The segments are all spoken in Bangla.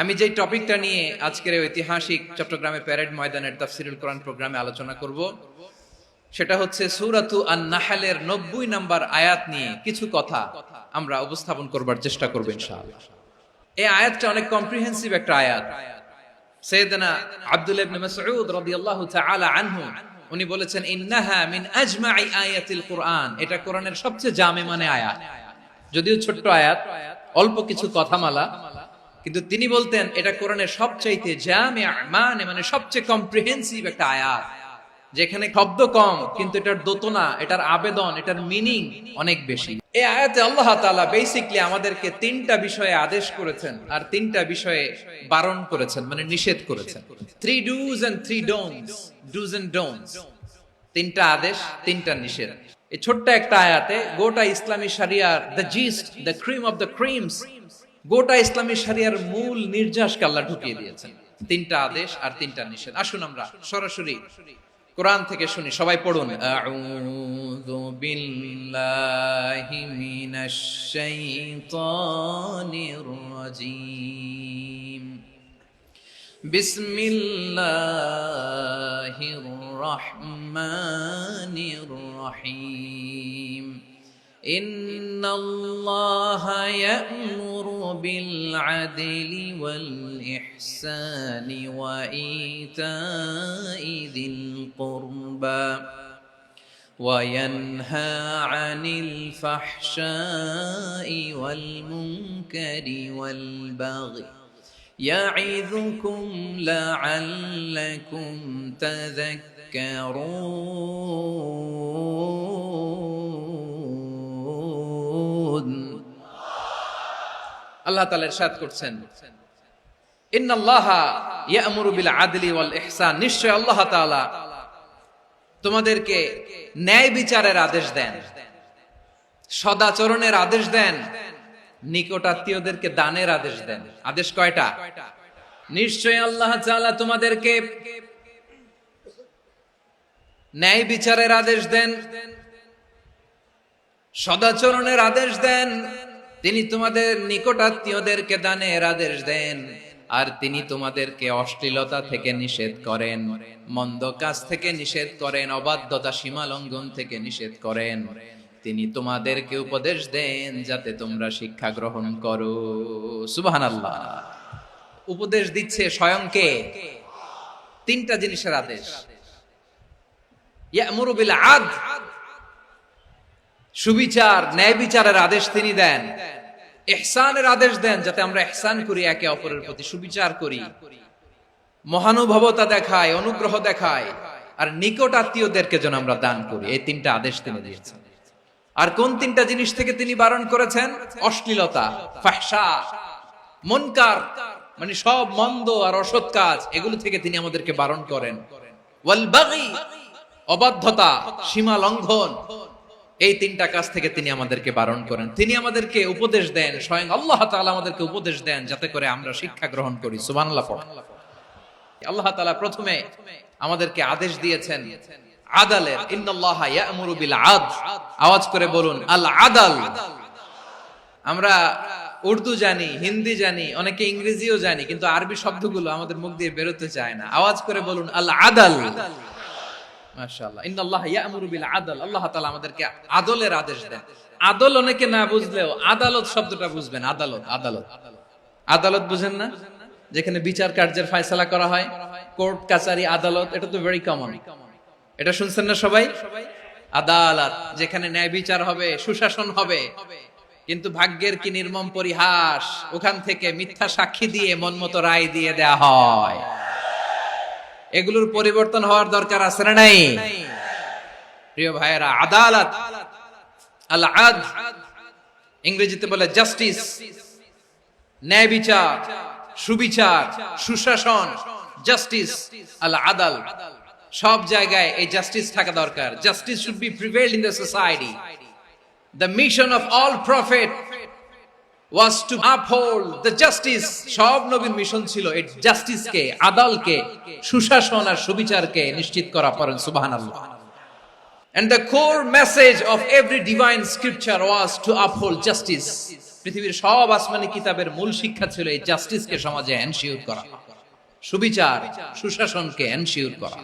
আমি যেই টপিকটা নিয়ে আজকের ঐতিহাসিক চট্টগ্রামে প্যারেড ময়দানের তাফসিরুল কোরআন প্রোগ্রামে আলোচনা করব সেটা হচ্ছে সূরাতু আন-নাহলের 90 নম্বর আয়াত নিয়ে কিছু কথা আমরা উপস্থাপন করবার চেষ্টা করব ইনশাআল্লাহ। এই আয়াতটা অনেক কম্প্রিহেন্সিভ একটা আয়াত। সাইয়েদনা আব্দুল্লাহ ইবনে মাসউদ রাদিয়াল্লাহু তাআলা আনহু উনি বলেছেন ইন্নাহা মিন আজমাই আয়াতিল কোরআন, এটা কোরআনের সবচেয়ে জামে মানে আয়াত। যদিও ছোট্ট আয়াত, অল্প কিছু কথামালা, কিন্তু তিনি বলতেন এটা কোরআনের সবচাইতে জামে মানে সবচেয়ে কম্প্রিহেন্সিভ একটা আয়াত, যেখানে শব্দ কম কিন্তু এটার দোতনা, এটার আবেদন, এটার মিনিং অনেক বেশি। এই আয়াতে আল্লাহ তাআলা বেসিক্যালি আমাদেরকে তিনটা বিষয়ে আদেশ করেছেন আর তিনটা বিষয়ে বারণ করেছেন, মানে নিষেধ করেছেন। 3 do's and 3 don'ts, do's and don'ts, তিনটা আদেশ, তিনটা নিষেধ। এই ছোট্ট একটা আয়াতে গোটা ইসলামী শরিয়ার the gist, the cream of the creams, গোটা ইসলামী শরিয়ার মূল নির্যাসকে আল্লাহ ঢুকিয়ে দিয়েছেন। তিনটা আদেশ আর তিনটা নিষেধ। আসুন আমরা সরাসরি কোরআন থেকে শুনি, সবাই পড়ুন। আউযু বিল্লাহি মিনাশ শাইতানির রাজীম। বিসমিল্লাহির রহমানির রহিম। ইন্নাল্লাহা ইয়া'মুরু বিল আদলি ওয়াল ইহসানি ওয়া ইতা'i যিল কুরবা ওয়া ইয়ানহা আনিল ফাহশাই ওয়াল মুনকারি ওয়াল বাগই ইয়া'ইযুকুম লা'আল্লাকুম তাযাক্কারুন। আল্লাহ তাআলা ইরশাদ করছেন ইন্নাল্লাহা ইয়া'মুরু বিল আদলি ওয়াল ইহসান, নিশ্চয় আল্লাহ তাআলা তোমাদেরকে ন্যায় বিচারের আদেশ দেন, সদাচরণের আদেশ দেন, নিকটাত্মীয়দেরকে দানের আদেশ দেন। আদেশ কয়টা? নিশ্চয় আল্লাহ তাআলা তোমাদেরকে ন্যায় বিচারের আদেশ দেন, সদাচরণের আদেশ দেন, তিনি তোমাদের নিকটাত্মীয়দেরকে দানের আদেশ দেন, আর তিনি তোমাদেরকে অশ্লীলতা থেকে নিষেধ করেন, মন্দ কাজ থেকে নিষেধ করেন, অবাধ্যতা সীমা লঙ্ঘন থেকে নিষেধ করেন। তিনি তোমাদেরকে উপদেশ দেন যাতে তোমরা শিক্ষা গ্রহণ করো। সুবহানাল্লাহ। উপদেশ দিচ্ছে স্বয়ং কে? তিনটা জিনিসের আদেশ। ইয়া'মুরু বিল আদল, সুবিচার, ন্যায় বিচারের আদেশ তিনি দেন। ইহসানের আদেশ দেন, যাতে আমরা ইহসান করি, একে অপরের প্রতি সুবিচার করি, মহানুভবতা দেখায়, অনুগ্রহ দেখায়, আর নিকট আত্মীয়দেরকে যেন আমরা দান করি। এই তিনটা আদেশ তিনি দিয়েছেন। আর কোন তিনটা জিনিস থেকে তিনি বারণ করেছেন? অশ্লীলতা, ফাহশা, মুনকার, মানে সব মন্দ আর অসৎ কাজ, এগুলো থেকে তিনি আমাদেরকে বারণ করেন। ওয়াল বাগি, অবাধ্যতা, সীমা লঙ্ঘন, এই তিনটা কাজ থেকে তিনি আমাদেরকে বারণ করেন। তিনি আমাদেরকে উপদেশ দেন, স্বয়ং আল্লাহ তাআলা আমাদেরকে উপদেশ দেন যাতে করে আমরা শিক্ষা গ্রহণ করি। সুবহানাল্লাহ। আল্লাহ তাআলা প্রথমে আমাদেরকে আদেশ দিয়েছেন আদালের। ইন্নাল্লাহা ইয়া'মুরু বিল আদল, আওয়াজ করে বলুন আল আদল। আমরা উর্দু জানি, হিন্দি জানি, অনেকে ইংরেজিও জানি, কিন্তু আরবি শব্দগুলো আমাদের মুখ দিয়ে বেরোতে চায় না। আওয়াজ করে বলুন আল আদল। মাশাআল্লাহ। ইন্নাল্লাহা ইয়া'মুরু বিল আদল, আল্লাহ তাআলা আমাদেরকে আদলের আদেশ দেন। আদল অনেকে না বুঝলেও আদালত শব্দটা বুঝবেন। আদালত, আদালত, আদালত বুঝেন না? যেখানে বিচার কার্যের ফয়সালা করা হয়, কোর্ট কাচারি, আদালত, এটা তো ভেরি কমন। এটা শুনছেন না সবাই? আদালত, যেখানে ন্যায় বিচার হবে, সুশাসন হবে। কিন্তু ভাগ্যের কি নির্মম পরিহাস, ওখান থেকে মিথ্যা সাক্ষী দিয়ে মনমতো রায় দিয়ে দেয়া হয়। এগুলোর পরিবর্তন হওয়ার দরকার আছে না নাই? প্রিয় ভাইয়েরা, আদালত, আল আদল, ইংরেজিতে বলে জাস্টিস, ন্যায় বিচার, সুবিচার, সুশাসন, জাস্টিস, আল আদল, সব জায়গায় এই জাস্টিস থাকা দরকার। Justice should be prevailed in the society. The mission of all prophet was to uphold the justice. সব নবীর মিশন ছিল এই জাস্টিসকে, আদালকে, সুশাসন আর সুবিচারকে নিশ্চিত করা। পড়েন সুবহানাল্লাহ। And the core message of every divine scripture was to uphold justice. পৃথিবীর সব আসমানি কিতাবের মূল শিক্ষা ছিল এই জাস্টিসকে সমাজে এনশিওর করা, সুবিচার সুশাসনকে এনশিওর করা।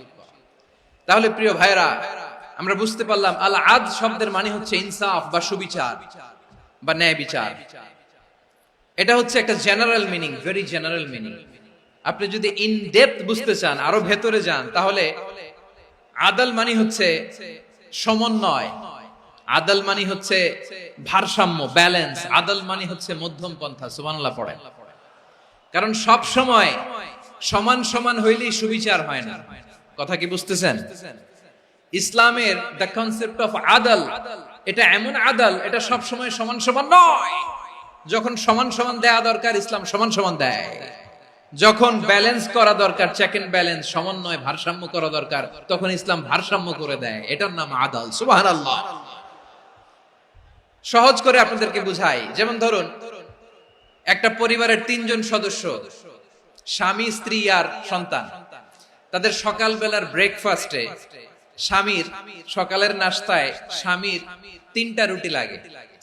তাহলে প্রিয় ভাইরা, আমরা বুঝতে পারলাম আল আদ শব্দের মানে হচ্ছে ইনসাফ বা সুবিচার বা ন্যায় বিচার। এটা হচ্ছে একটা general meaning, very general meaning. আপনি যদি ইন ডেপথ বুঝতে চান, আরো ভেতরে যান, তাহলে আদাল মানে হচ্ছে সমন্বয়, আদাল মানে হচ্ছে ভারসাম্য, ব্যালেন্স। আদাল মানে হচ্ছে মধ্যম পন্থা। সুবহানাল্লাহ পড়েন। কারণ সব সময় সমান সমান হইলেই সুবিচার হয় না। কথা কি বুঝতেছেন? ইসলামের দ্য কনসেপ্ট অফ আদাল, এটা এমন আদাল, এটা সব সময় সমান সমান নয়। যখন সমান সমান দেয়া দরকার, ইসলাম সমান সমান দেয়। যখন ব্যালেন্স করা দরকার, চেক এন্ড ব্যালেন্স, সমন্বয়, ভারসাম্য করা দরকার, তখন ইসলাম ভারসাম্য করে দেয়। এটার নাম আদাল। সুবহানাল্লাহ। সহজ করে আপনাদেরকে বুঝাই। যেমন ধরুন, একটা পরিবারের 3 জন সদস্য, স্বামী, স্ত্রী আর সন্তান। তাদের সকালবেলার ব্রেকফাস্টে, স্বামীর সকালের নাস্তায় স্বামীর 3টা রুটি লাগে,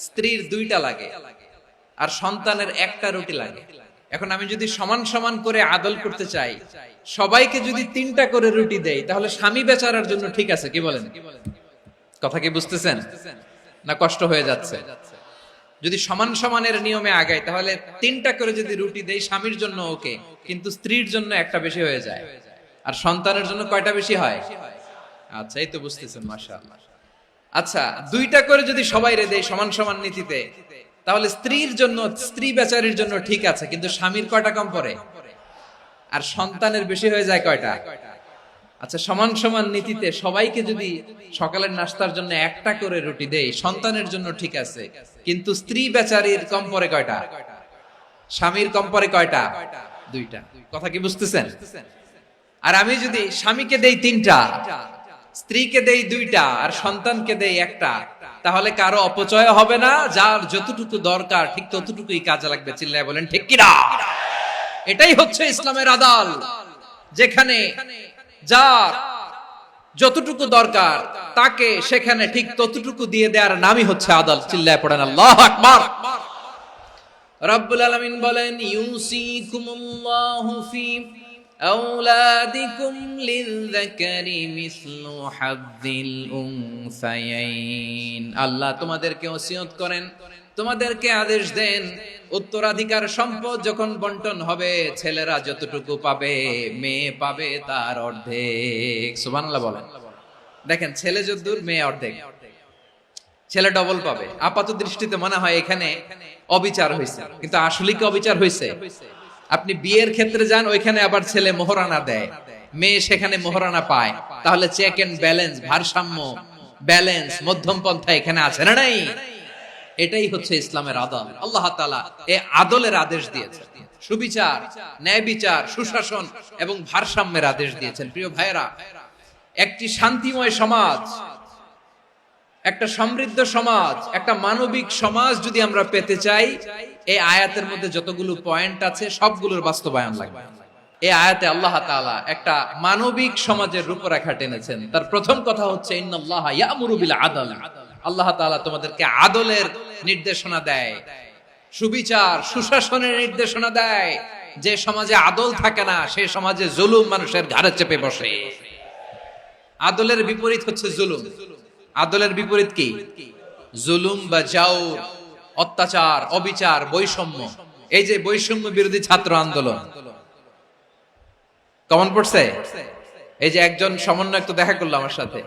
স্ত্রীর 2টা লাগে, আর সন্তানের 1টা রুটি লাগে। এখন আমি যদি সমান সমান করে আদল করতে চাই, সবাইকে যদি 3টা করে রুটি দেই, তাহলে স্বামী বেচারার জন্য ঠিক আছে? কি বলেন? কথা কি বুঝতেছেন না কষ্ট হয়ে যাচ্ছে? যদি সমান সমানের নিয়মে আগাই, তাহলে 3টা করে যদি রুটি দেই, স্বামীর জন্য ওকে, কিন্তু স্ত্রীর জন্য 1টা বেশি হয়ে যায়। আর সন্তানের জন্য কয়টা বেশি হয়? আচ্ছা, এই তো বুঝতেছেন, মাশাআল্লাহ। আচ্ছা, 2টা করে যদি সবাই রে দেই সমান সমান নীতিতে, তাহলে স্ত্রীর জন্য, স্ত্রী বেচারির জন্য ঠিক আছে, কিন্তু স্বামীর কয়টা কম পড়ে? আর সন্তানের বেশি হয়ে যায় কয়টা? আচ্ছা, সমান সমান নীতিতে সবাইকে যদি সকালের নাস্তার জন্য 1টা করে রুটি দেই, সন্তানের জন্য ঠিক আছে, কিন্তু স্ত্রী বেচারির কম পড়ে কয়টা? স্বামীর কম পড়ে কয়টা? 2টা। কথা কি বুঝতেছেন? আর আমি যদি স্বামীকে দেই 3টা, স্ত্রীকে দেই 2টা, আর সন্তানকে দেই 1টা, তাহলে কারো অপচয় হবে না। যার যতটুকু দরকার ঠিক ততটুকুই কাজে লাগবে। চিল্লায় বলেন ঠিক কিনা? এটাই হচ্ছে ইসলামের আদাল, যেখানে যার যতটুকু দরকার তাকে সেখানে ঠিক ততটুকু দিয়ে দেওয়ার নামই হচ্ছে আদাল। চিল্লায় পড়েন আল্লাহু আকবার। রব্বুল আলামিন বলেন, ইউসিকুমুল্লাহু ফি আওলাদিকুম লিযযাকারি মিসলু হাযযিল উনসায়াইন। আল্লাহ তোমাদেরকে ওসিয়ত করেন, তোমাদেরকে আদেশ দেন, উত্তরাধিকার সম্পদ যখন বন্টন হবে, ছেলেরা যতটুকু পাবে, মেয়ে পাবে তার অর্ধেক। সুবহানাল্লাহ বলেন। দেখেন, ছেলে যতদূর, মেয়ে অর্ধেক, ছেলে ডবল পাবে। আপাত দৃষ্টিতে মনে হয় এখানে অবিচার হয়েছে, কিন্তু আসলে কি অবিচার হয়েছে? আপনি বিয়ের ক্ষেত্রে যান, ওইখানে আবার ছেলে মোহরানা দেয়, মেয়ে সেখানে মোহরানা পায়। তাহলে চেক এন্ড ব্যালেন্স, ভারসাম্য, ব্যালেন্স, মধ্যম পন্থা এখানে আছে না নাই? এটাই হচ্ছে ইসলামের আদল। আল্লাহ তাআলা এই আদলের আদেশ দিয়েছেন, সুবিচার, ন্যায় বিচার, সুশাসন এবং ভারসাম্যের আদেশ দিয়েছেন। প্রিয় ভাইরা, একটি শান্তিময় সমাজ, একটা সমৃদ্ধ সমাজ, একটা মানবিক সমাজ যদি আমরা পেতে চাই, এই আয়াতের মধ্যে যতগুলো পয়েন্ট আছে সবগুলোর বাস্তবায়ন লাগবে। এই আয়াতে আল্লাহ তাআলা একটা মানবিক সমাজের রূপরেখা টেনেছেন। তার প্রথম কথা হচ্ছে, ইন্নাল্লাহা ইয়ামুরু বিল আদল। আল্লাহ তাআলা তোমাদেরকে আদলের নির্দেশনা দেয়, সুবিচার, সুশাসনের নির্দেশনা দেয়। যে সমাজে আদল থাকে না, সেই সমাজে জুলুম মানুষের ঘাড়ে চেপে বসে। আদলের বিপরীত হচ্ছে জুলুম। আদলের বিপরীত কি? জুলুম বা জাওর, অত্যাচার, অবিচার, বৈষম্য। এই যে বৈষম্য বিরোধী ছাত্র আন্দোলন কমন পড়ছে? এই যে একজন সমন্বয়ক তো দেখা করলো আমার সাথে।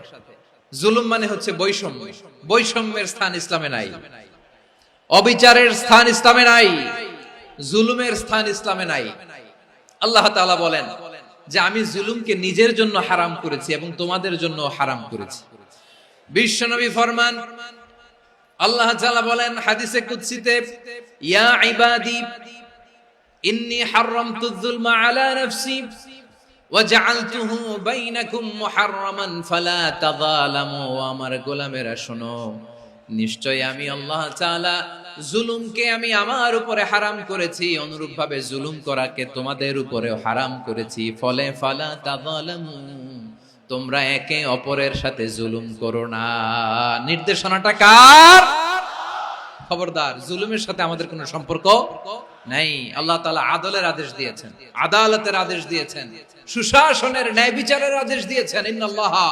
জুলুম মানে হচ্ছে বৈষম্য। বৈষম্যের স্থান ইসলামে নাই, অবিচারের স্থান ইসলামে নাই, জুলুমের স্থান ইসলামে নাই। আল্লাহ তাআলা বলেন যে আমি জুলুমকে নিজের জন্য হারাম করেছি এবং তোমাদের জন্য হারাম করেছি। বিশ্বনবী ফরমান, আল্লাহ তাআলা বলেন হাদিসে কুদসিতে, ইয়া ইবাদি ইন্নী হারামতুয যুলমা আলা নাফসি ওয়া জাআলতুহু বাইনাকুম মুহাররামান ফালা তাযালামু। আমার গোলামেরা শোনো, নিশ্চয় আমি আল্লাহ তাআলা জুলুমকে আমি আমার উপরে হারাম করেছি, অনুরূপভাবে জুলুম করাকে তোমাদের উপরেও হারাম করেছি। ফলে ফালা তাযালামু, তোমরা একে অপরের সাথে জুলুম করো না। নির্দেশনাটা কার? খবরদার, জুলুমের সাথে আমাদের কোনো সম্পর্ক নাই। আল্লাহ তাআলা আদলের আদেশ দিয়েছেন, আদালতের আদেশ দিয়েছেন, সুশাসনের, ন্যায় বিচারের আদেশ দিয়েছেন। ইন্নাল্লাহা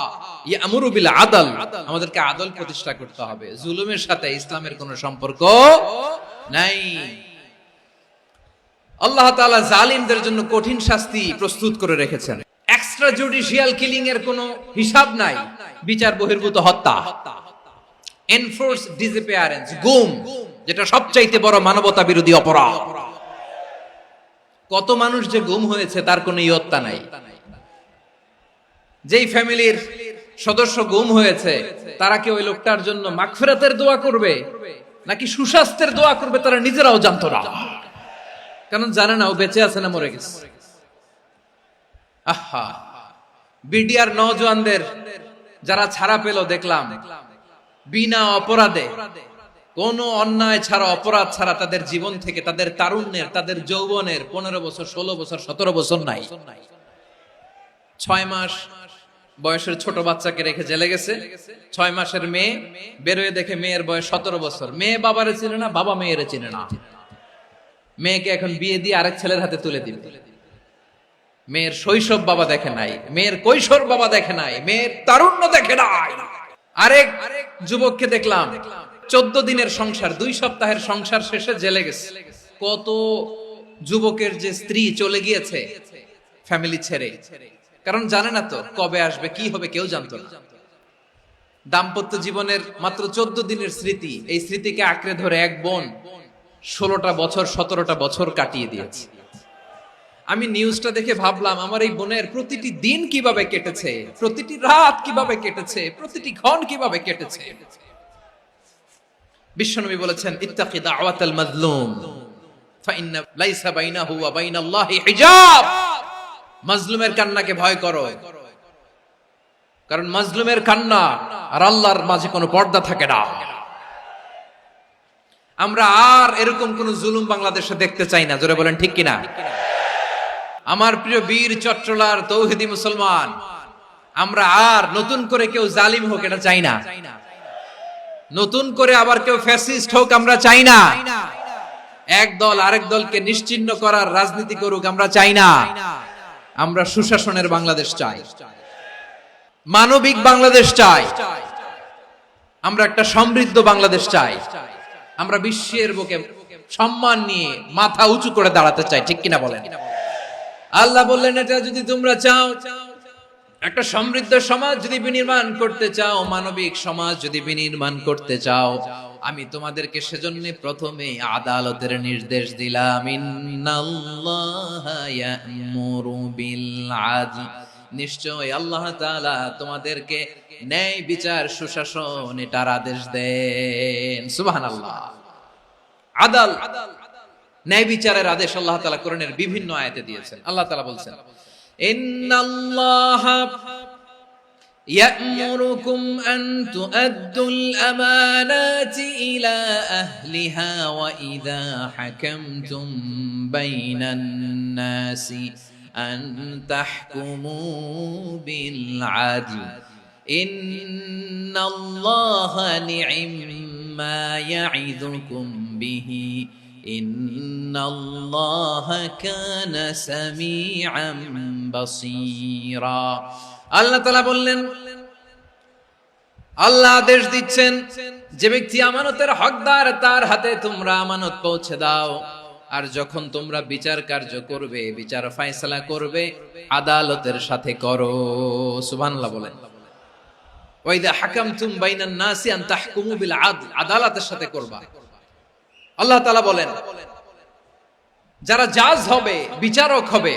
ইয়ামুরু বিল আদল, আমাদেরকে আদল প্রতিষ্ঠা করতে হবে। জুলুমের সাথে ইসলামের কোনো সম্পর্ক নাই। আল্লাহ তাআলা জালিমদের জন্য কঠিন শাস্তি প্রস্তুত করে রেখেছেন। এক্সট্রা জুডিশিয়াল কিলিং এর কোনো হিসাব নাই। বিচার বহির্ভূত হত্যা, এনফোর্স ডিসঅ্যাপিয়ারেন্স, গুম, যেটা সবচাইতে বড় মানবতা বিরোধী অপরাধ। কত মানুষ যে গুম হয়েছে তার কোনো ইয়ত্তা নাই। যেই ফ্যামিলির সদস্য গুম হয়েছে তারা কি ওই লোকটার জন্য মাগফিরাতের দোয়া করবে নাকি সুস্বাস্থ্যের দোয়া করবে তারা নিজেরাও জানতো না, কারণ জানে না ও বেঁচে আছে না মরে গেছে। আহা, বিডিআর নওজওয়ানদের যারা ছাড়া পেল দেখলাম, বিনা অপরাধে, কোন অন্যায় ছাড়া, অপরাধ ছাড়া তাদের জীবন থেকে, তাদের তারুণ্যের, তাদের যৌবনের 15 বছর, 16 বছর, 17 বছর নাই, 6 মাস বয়সের ছোট বাচ্চাকে রেখে জেলে গেছে। 6 মাসের মেয়ে বেরোয় দেখে মেয়ের বয়স 17 বছর। মেয়ে বাবারে চিনে না, বাবা মেয়েরে চিনে না। মেয়েকে এখন বিয়ে দিয়ে আরেক ছেলের হাতে তুলে দিবে। মেয়ের শৈশব বাবা দেখে নাই, মেয়ের কৈশোর বাবা দেখে নাই, মেয়ের তারুণ্য দেখে নাই। আরেক যুবককে দেখলাম 14 দিনের সংসার, 2 সপ্তাহের সংসার শেষে জেলে গেছে। কত যুবকের যে স্ত্রী চলে গিয়েছে ফ্যামিলি ছেড়ে, কারণ জানে না তো কবে আসবে, কি হবে, কেউ জানতো না। দাম্পত্য জীবনের মাত্র 14 দিনের স্মৃতি, এই স্মৃতিকে আঁকড়ে ধরে এক বোন 16টা বছর, 17টা বছর কাটিয়ে দিয়েছে। আমি নিউজটা দেখে ভাবলাম, আমার এই বোনের প্রতিটি দিন কিভাবে কেটেছে, প্রতিটি রাত কিভাবে কেটেছে, প্রতিটি ক্ষণ কিভাবে কেটেছে। বিশ্বনবী বলেছেন, ইত্তাকি দাওয়াতাল মাজলুম ফাইন্না লাইসা বাইনাহু ওয়া বাইনাল্লাহি হিজাব। মাজলুমের কান্নাকে ভয় করো, কারণ মাজলুমের কান্না আর আল্লাহর মাঝে কোনো পর্দা থাকে না। আমরা আর এরকম কোন জুলুম বাংলাদেশে দেখতে চাই না। জোরে বলেন ঠিক কিনা? আমার প্রিয় বীর চট্টলার তৌহিদি মুসলমান, আমরা আর নতুন করে কেউ জালিম হোক এটা চাই না। নতুন করে আবার কেউ ফ্যাসিস্ট হোক আমরা চাই না। এক দল আরেক দলকে নিশ্চিহ্ন করার রাজনীতি করুক আমরা চাই না। আমরা সুশাসনের বাংলাদেশ চাই, মানবিক বাংলাদেশ চাই, আমরা একটা সমৃদ্ধ বাংলাদেশ চাই। আমরা বিশ্বের বুকে সম্মান নিয়ে মাথা উঁচু করে দাঁড়াতে চাই, ঠিক কিনা বলেন? আল্লাহ বললেন, এটা যদি তোমরা চাও, একটা সমৃদ্ধ সমাজ যদি বিনির্মাণ করতে চাও, মানবিক সমাজ যদি বিনির্মাণ করতে চাও, আমি তোমাদেরকে সেজন্য প্রথমে আদালতের নির্দেশ দিলাম। ইন্নাল্লাহা ইয়া'মুরু বিল আদল, নিশ্চয় আল্লাহ তাআলা তোমাদেরকে ন্যায় বিচার, সুশাসন এটার আদেশ দেন। সুবহানাল্লাহ। আদাল, ন্যায় বিচারের আদেশ আল্লাহ তাআলা কোরআনের বিভিন্ন আয়াতে দিয়েছেন। আল্লাহ তাআলা বলছেন, ইন্নাল্লাহা ইয়া'মুরুকুম আন তুআদ্দুল আমানাতি ইলা আহলিহা ওয়া ইযা হাকামতুম বাইনান নাসি আন তাহকুমু বিল আদল ইন্নাল্লাহা নি'ম্মা ইয়া'iযুকুম বিহি ইন্নাল্লাহা কানা সামিআন বাসীরা। আল্লাহ তাআলা বললেন, আল্লাহ আদেশ দিচ্ছেন, যে ব্যক্তি আমানতের হকদার তার হাতে তোমরা আমানত পৌঁছে দাও। আর যখন তোমরা বিচার কার্য করবে, বিচার ফয়সালা করবে, আদালতের সাথে করো। সুবহানাল্লাহ বলেন। ওয়া ইযা হাকামতুম বাইনান নাসি আন তাহকুমু বিল আদল, আদালতের সাথে করবা। আল্লাহ তাআলা বলেন, যারা জাজ হবে, বিচারক হবে,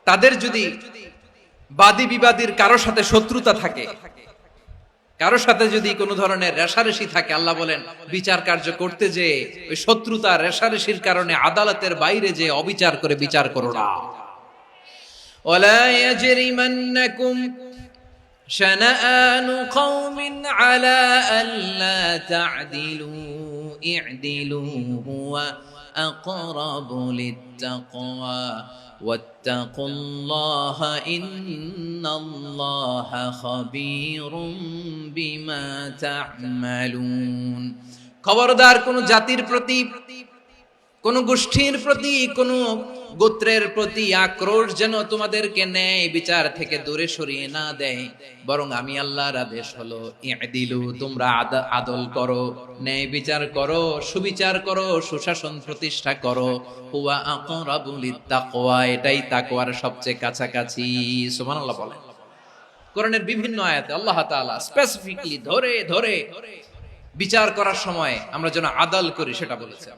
তাদের যদি বাদী বিবাদীর কারো সাথে শত্রুতা থাকে, কারো সাথে যদি কোনো ধরনের রেষারেষি থাকে, আল্লাহ বলেন বিচার কার্য করতে যে ওই শত্রুতা রেষারেষির কারণে আদালতের বাইরে যে অবিচার করে বিচার করো না। ওয়ালা ইয়াজরিমান্নাকুম শানাআনু কওমিন আলা আল্লা তা'দিলু ই'দিলু হুয়া আকরাবু লিত্তাকওয়া ওয়াত্তাকুল্লাহা ইন্নাল্লাহা খাবীরুম বিমা তা'মালুন। খবরদার কোন জাতির প্রতি, কোন গোষ্ঠীর প্রতি, কোন গোত্রের প্রতি আক্রোশ যেন তোমাদেরকে ন্যায় বিচার থেকে দূরে সরিয়ে না দেয়, বরং আমি আল্লাহর আদেশ হলো ইদিলু, তোমরা আদল করো, ন্যায় বিচার করো, সুবিচার করো, সুশাসন প্রতিষ্ঠা করো। হুয়া আকরাবু লিত্তাকওয়া, এটাই তাকওয়ার সবচেয়ে কাছাকাছি। সুবহানাল্লাহ বলেন। কোরআনের বিভিন্ন আয়াতে আল্লাহ তাআলা স্পেসিফিকলি ধরে ধরে বিচার করার সময় আমরা যেন আদল করি সেটা বলেছেন।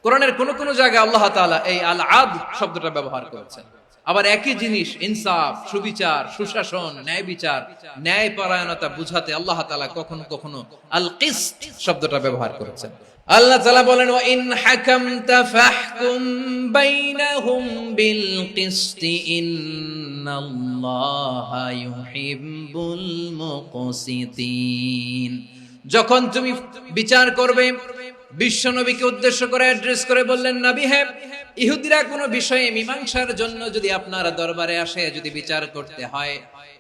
কোরআনের কোন কোন জায়গায় আল্লাহ তাআলা এই আল আদল শব্দটা ব্যবহার করেছেন। আবার একই জিনিস ইনসাফ, সুবিচার, সুশাসন, ন্যায় বিচার, ন্যায় পরায়ণতা বুঝাতে আল্লাহ তাআলা কখনো কখনো আল কিসত শব্দটা ব্যবহার করেছেন। আল্লাহ তাআলা বলেন ওয়া ইন হাকামতা ফাহকুম বাইনাহুম বিল কিসতি ইন্নাল্লাহা ইউহিব্বুল মুকসিতিন। যখন তুমি বিচার করবে, বিশ্বনবীকে উদ্দেশ্য করে অ্যাড্রেস করে বললেন, নবী হে, ইহুদিরা কোনো বিষয়ে মীমাংসার জন্য যদি আপনার দরবারে আসে, যদি বিচার করতে হয়,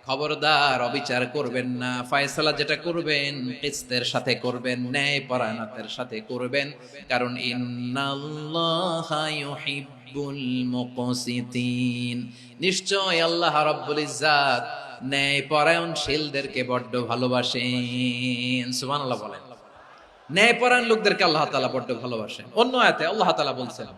খবরদার অবিচার করবেন না। ফয়সালা যেটা করবেন কিসতের সাথে করবেন, ন্যায় পরায়ণতার সাথে করবেন, কারণ ইন্নাল্লাহা ইউহিব্বুল মুকসিতিন, নিশ্চয় আল্লাহ রাব্বুল ইজ্জাত ন্যায় পরায়ণশীলদেরকে বড্ড ভালোবাসেন। সুবহানাল্লাহ বলেন। ন্যায়পরায়ণ লোকদেরকে আল্লাহ তাআলা বড্ড ভালোবাসেন। অন্য আয়াতে আল্লাহ তাআলা বলছেন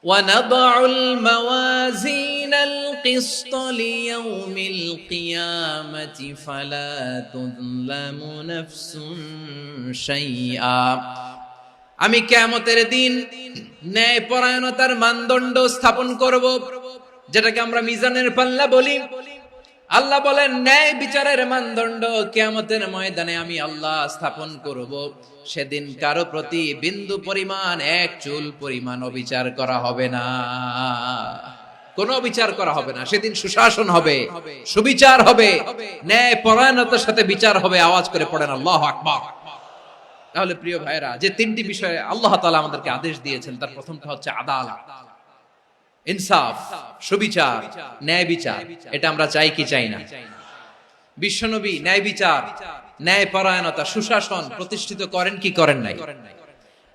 ওয়ানাদউল মাওয়াজিনাল কিসত লিয়াউমিল কিয়ামাতি ফালা তুযলামু নাফসুন শাইআ, আমি কিয়ামতের দিন ন্যায়পরায়ণতার মানদণ্ড স্থাপন করব, যেটাকে আমরা মিজানের পাল্লা বলি। আল্লাহ বলেন ন্যায় বিচারের মানদণ্ড কিয়ামতের ময়দানে আমি আল্লাহ স্থাপন করব। সেদিন কারো প্রতি বিন্দু পরিমাণ, এক চুল পরিমাণ অবিচার করা হবে না, কোনো অবিচার করা হবে না। সেদিন সুশাসন হবে, সুবিচার হবে, ন্যায় পরায়ণতার সাথে বিচার হবে। আওয়াজ করে পড়েন আল্লাহু আকবার। তাহলে প্রিয় ভাইরা, যে তিনটি বিষয়ে আল্লাহ তাআলা আমাদেরকে আদেশ দিয়েছেন, তার প্রথমটা হচ্ছে আদালত, ইনসাফ, সুবিচার, ন্যায় বিচার। এটা আমরা চাই কি চাই না? বিশ্বনবী ন্যায় বিচার, ন্যায় পরায়ণতা, সুশাসন প্রতিষ্ঠিত করেন কি করেন নাই?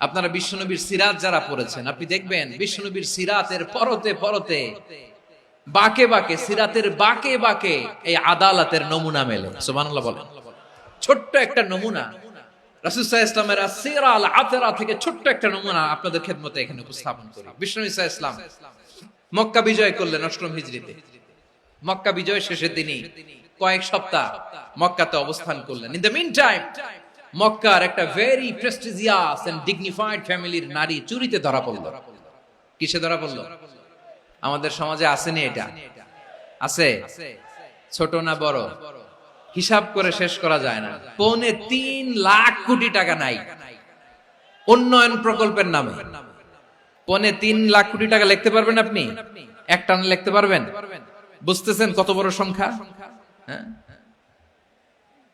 আপনারা বিশ্বনবীর সিরাত যারা পড়েছেন, আপনি দেখবেন বিশ্বনবীর সিরাতের পরতে পরতে, বাকে বাকে, সিরাতের বাকে বাকে এই আদালতের নমুনা মেলে। সুবহানাল্লাহ বলেন। ছোট্ট একটা নমুনা রাসূল সাল্লাল্লাহু আলাইহি ওয়াসাল্লামের আসসিরা আল আতরা থেকে ছোট্ট একটা নমুনা আপনাদের খেদমতে এখানে উপস্থাপন করি। বিশ্বনবী সাল্লাল্লাহু আলাইহি ওয়াসাল্লাম মক্কা বিজয় করলেন ৮ম হিজরিতে। মক্কা বিজয় শেষে তিনি কয়েক সপ্তাহ মক্কাতে অবস্থান করলেন। ইন দ্য মিন টাইম মক্কার একটা ভেরি প্রেস্টিজিয়াস এন্ড ডিগনিফাইড ফ্যামিলির নারী চুরিতে ধরা পড়ল। কিসে ধরা পড়ল? আমাদের সমাজে আসেনি এটা? আছে? ছোট না বড়? হিসাব করে শেষ করা যায় না। ৩.৫ লাখ কোটি টাকা নাই উন্নয়ন প্রকল্পের নামে। ৩.৫ লাখ কোটি টাকা লিখতে পারবেন আপনি? একটানা লিখতে পারবেন? বুঝতেছেন কত বড় সংখ্যা?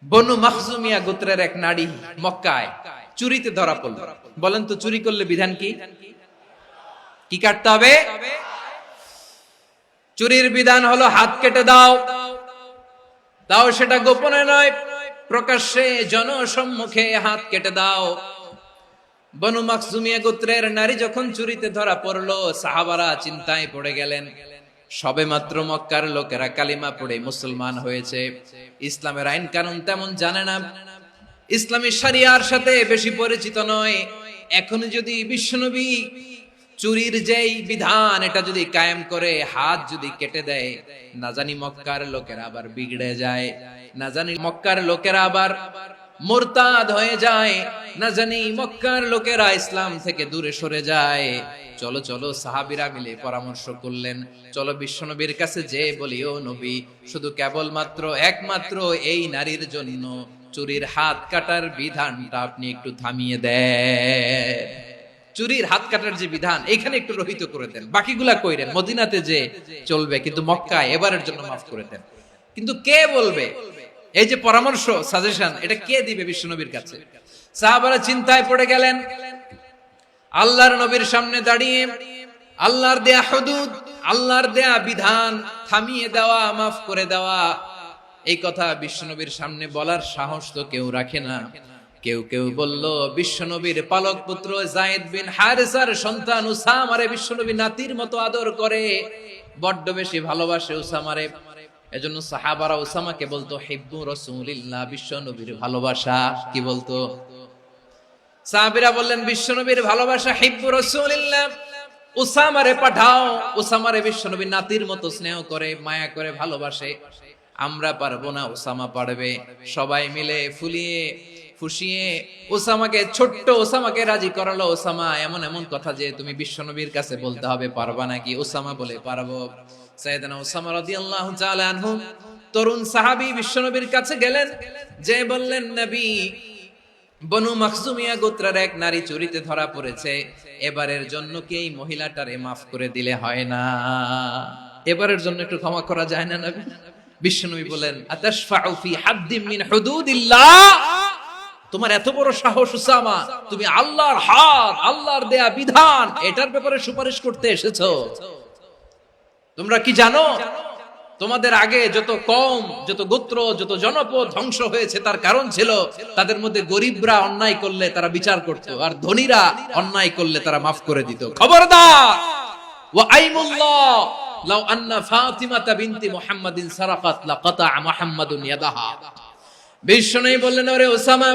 বনু মাখজুমিয়া গোত্রের এক নারী মক্কায় চুরিতে ধরা পড়ল। বলেন তো চুরি করলে বিধান কি? কি কাটতে হবে? চুরির বিধান হলো হাত কেটে দাও। তাও সেটা গোপনে নয়, প্রকাশ্যে জনসম্মুখে হাত কেটে দাও। বনু মাখজুমিয়া গোত্রের নারী যখন চুরিতে ধরা পড়লো, সাহাবারা চিন্তায় পড়ে গেলেন। সবে মাত্র মক্কার লোকেরা কালিমা পড়ে মুসলমান হয়েছে, ইসলামের আইন কানুন তেমন জানে না, ইসলামী শরিয়ার সাথে বেশি পরিচিত নয়। এখন যদি বিশ্বনবী চুরির যেই বিধান এটা যদি কায়েম করে হাত যদি কেটে দেয়, না জানি মক্কার লোকেরা আবার বিগড়ে যায়, না জানি মক্কার লোকেরা আবার মুরতাদ হয়ে যায়, না জানি মক্কার লোকেরা ইসলাম থেকে দূরে সরে যায়। চলো চলো সাহাবীরা মিলে পরামর্শ করলেন, চলো বিশ্বনবীর কাছে যে বলি, ও নবী, শুধু কেবলমাত্র একমাত্র এই নারীর জন্য চুরির হাত কাটার বিধানটা আপনি একটু থামিয়ে দেন। চুরির হাত কাটার যে বিধান এখানে একটু রহিত করে দেন, বাকিগুলা কইরেন মদিনাতে যে চলবে, কিন্তু মক্কায় এবারের জন্য মাফ করে দেন। কিন্তু কে বলবে? এই যে পরামর্শ, সাজেশন, এটা কে দিবে বিশ্বনবীর কাছে? সাহাবারা চিন্তায় পড়ে গেলেন। আল্লাহর নবীর সামনে দাঁড়িয়ে আল্লাহর দেয়া হুদুদ, আল্লাহর দেয়া বিধান থামিয়ে দেওয়া, মাফ করে দেওয়া, এই কথা বিশ্বনবীর সামনে বলার সাহস তো কেউ রাখে না। কেউ কেউ বলল বিশ্বনবীর পালক পুত্র যায়েদ বিন হারেসার সন্তান উসামারে বিশ্বনবী নাতির মতো আদর করে, বড্ড বেশি ভালোবাসে উসামারে। এজন্য সাহাবারা উসামাকে বলতো হিব্বু রাসূলিল্লাহ, বিশ্বনবীর ভালোবাসা। কি বলতো? সাহাবীরা বললেন বিশ্বনবীর ভালোবাসা হিব্বু রাসূলিল্লাহ, উসামারে পাঠাও। উসামারে বিশ্বনবী নাতির মতো স্নেহ করে, মায়া করে, ভালোবাসে। আমরা পারবো না, উসামা পারবে। সবাই মিলে ফুসিয়ে ওসামাকে, ছোট্ট ওসামাকে রাজি করালো। ওসামা এমন এমন কথা যে তুমি বিশ্বনবীর কাছে বলতে হবে, পারবা নাকি? ওসামা বলে পারবো। সাইয়েদনা ওসামা রাদিয়াল্লাহু তাআলা আনহু তরুণ সাহাবী বিশ্বনবীর কাছে গেলেন, যে বললেন নবী, বনু মাখজুমিয়া গোত্রের এক নারী চুরিতে ধরা পড়েছে, এবারের জন্য কি এই মহিলাটারে মাফ করে দিলে হয় না? এবারের জন্য একটু ক্ষমা করা যায় না নবী? বিশ্বনবী বলেন আতাশফাউ ফি হাদ্দিম মিন হুদুদিল্লাহ, তোমার এত বড় সাহস উসামা, তুমি আল্লাহর হাত, আল্লাহর দেয়া বিধান, এটার ব্যাপারে সুপারিশ করতে এসেছো? তোমরা কি জানো তোমাদের আগে যত কওম, যত গোত্র, যত জনপদ ধ্বংস হয়েছে তার কারণ ছিল তাদের মধ্যে গরিবরা অন্যায় করলে তারা বিচার করত, আর ধনীরা অন্যায় করলে তারা মাফ করে দিত। খবরদার! ওয়া আইমুল্লাহ লাউ আন্না ফাতিমাতা বিনতি মুহাম্মাদিন সারাকাত লাকাতা মুহাম্মাদুন ইয়াদাহা। বিশ্বনবী বললেন, ওরে ওসামা,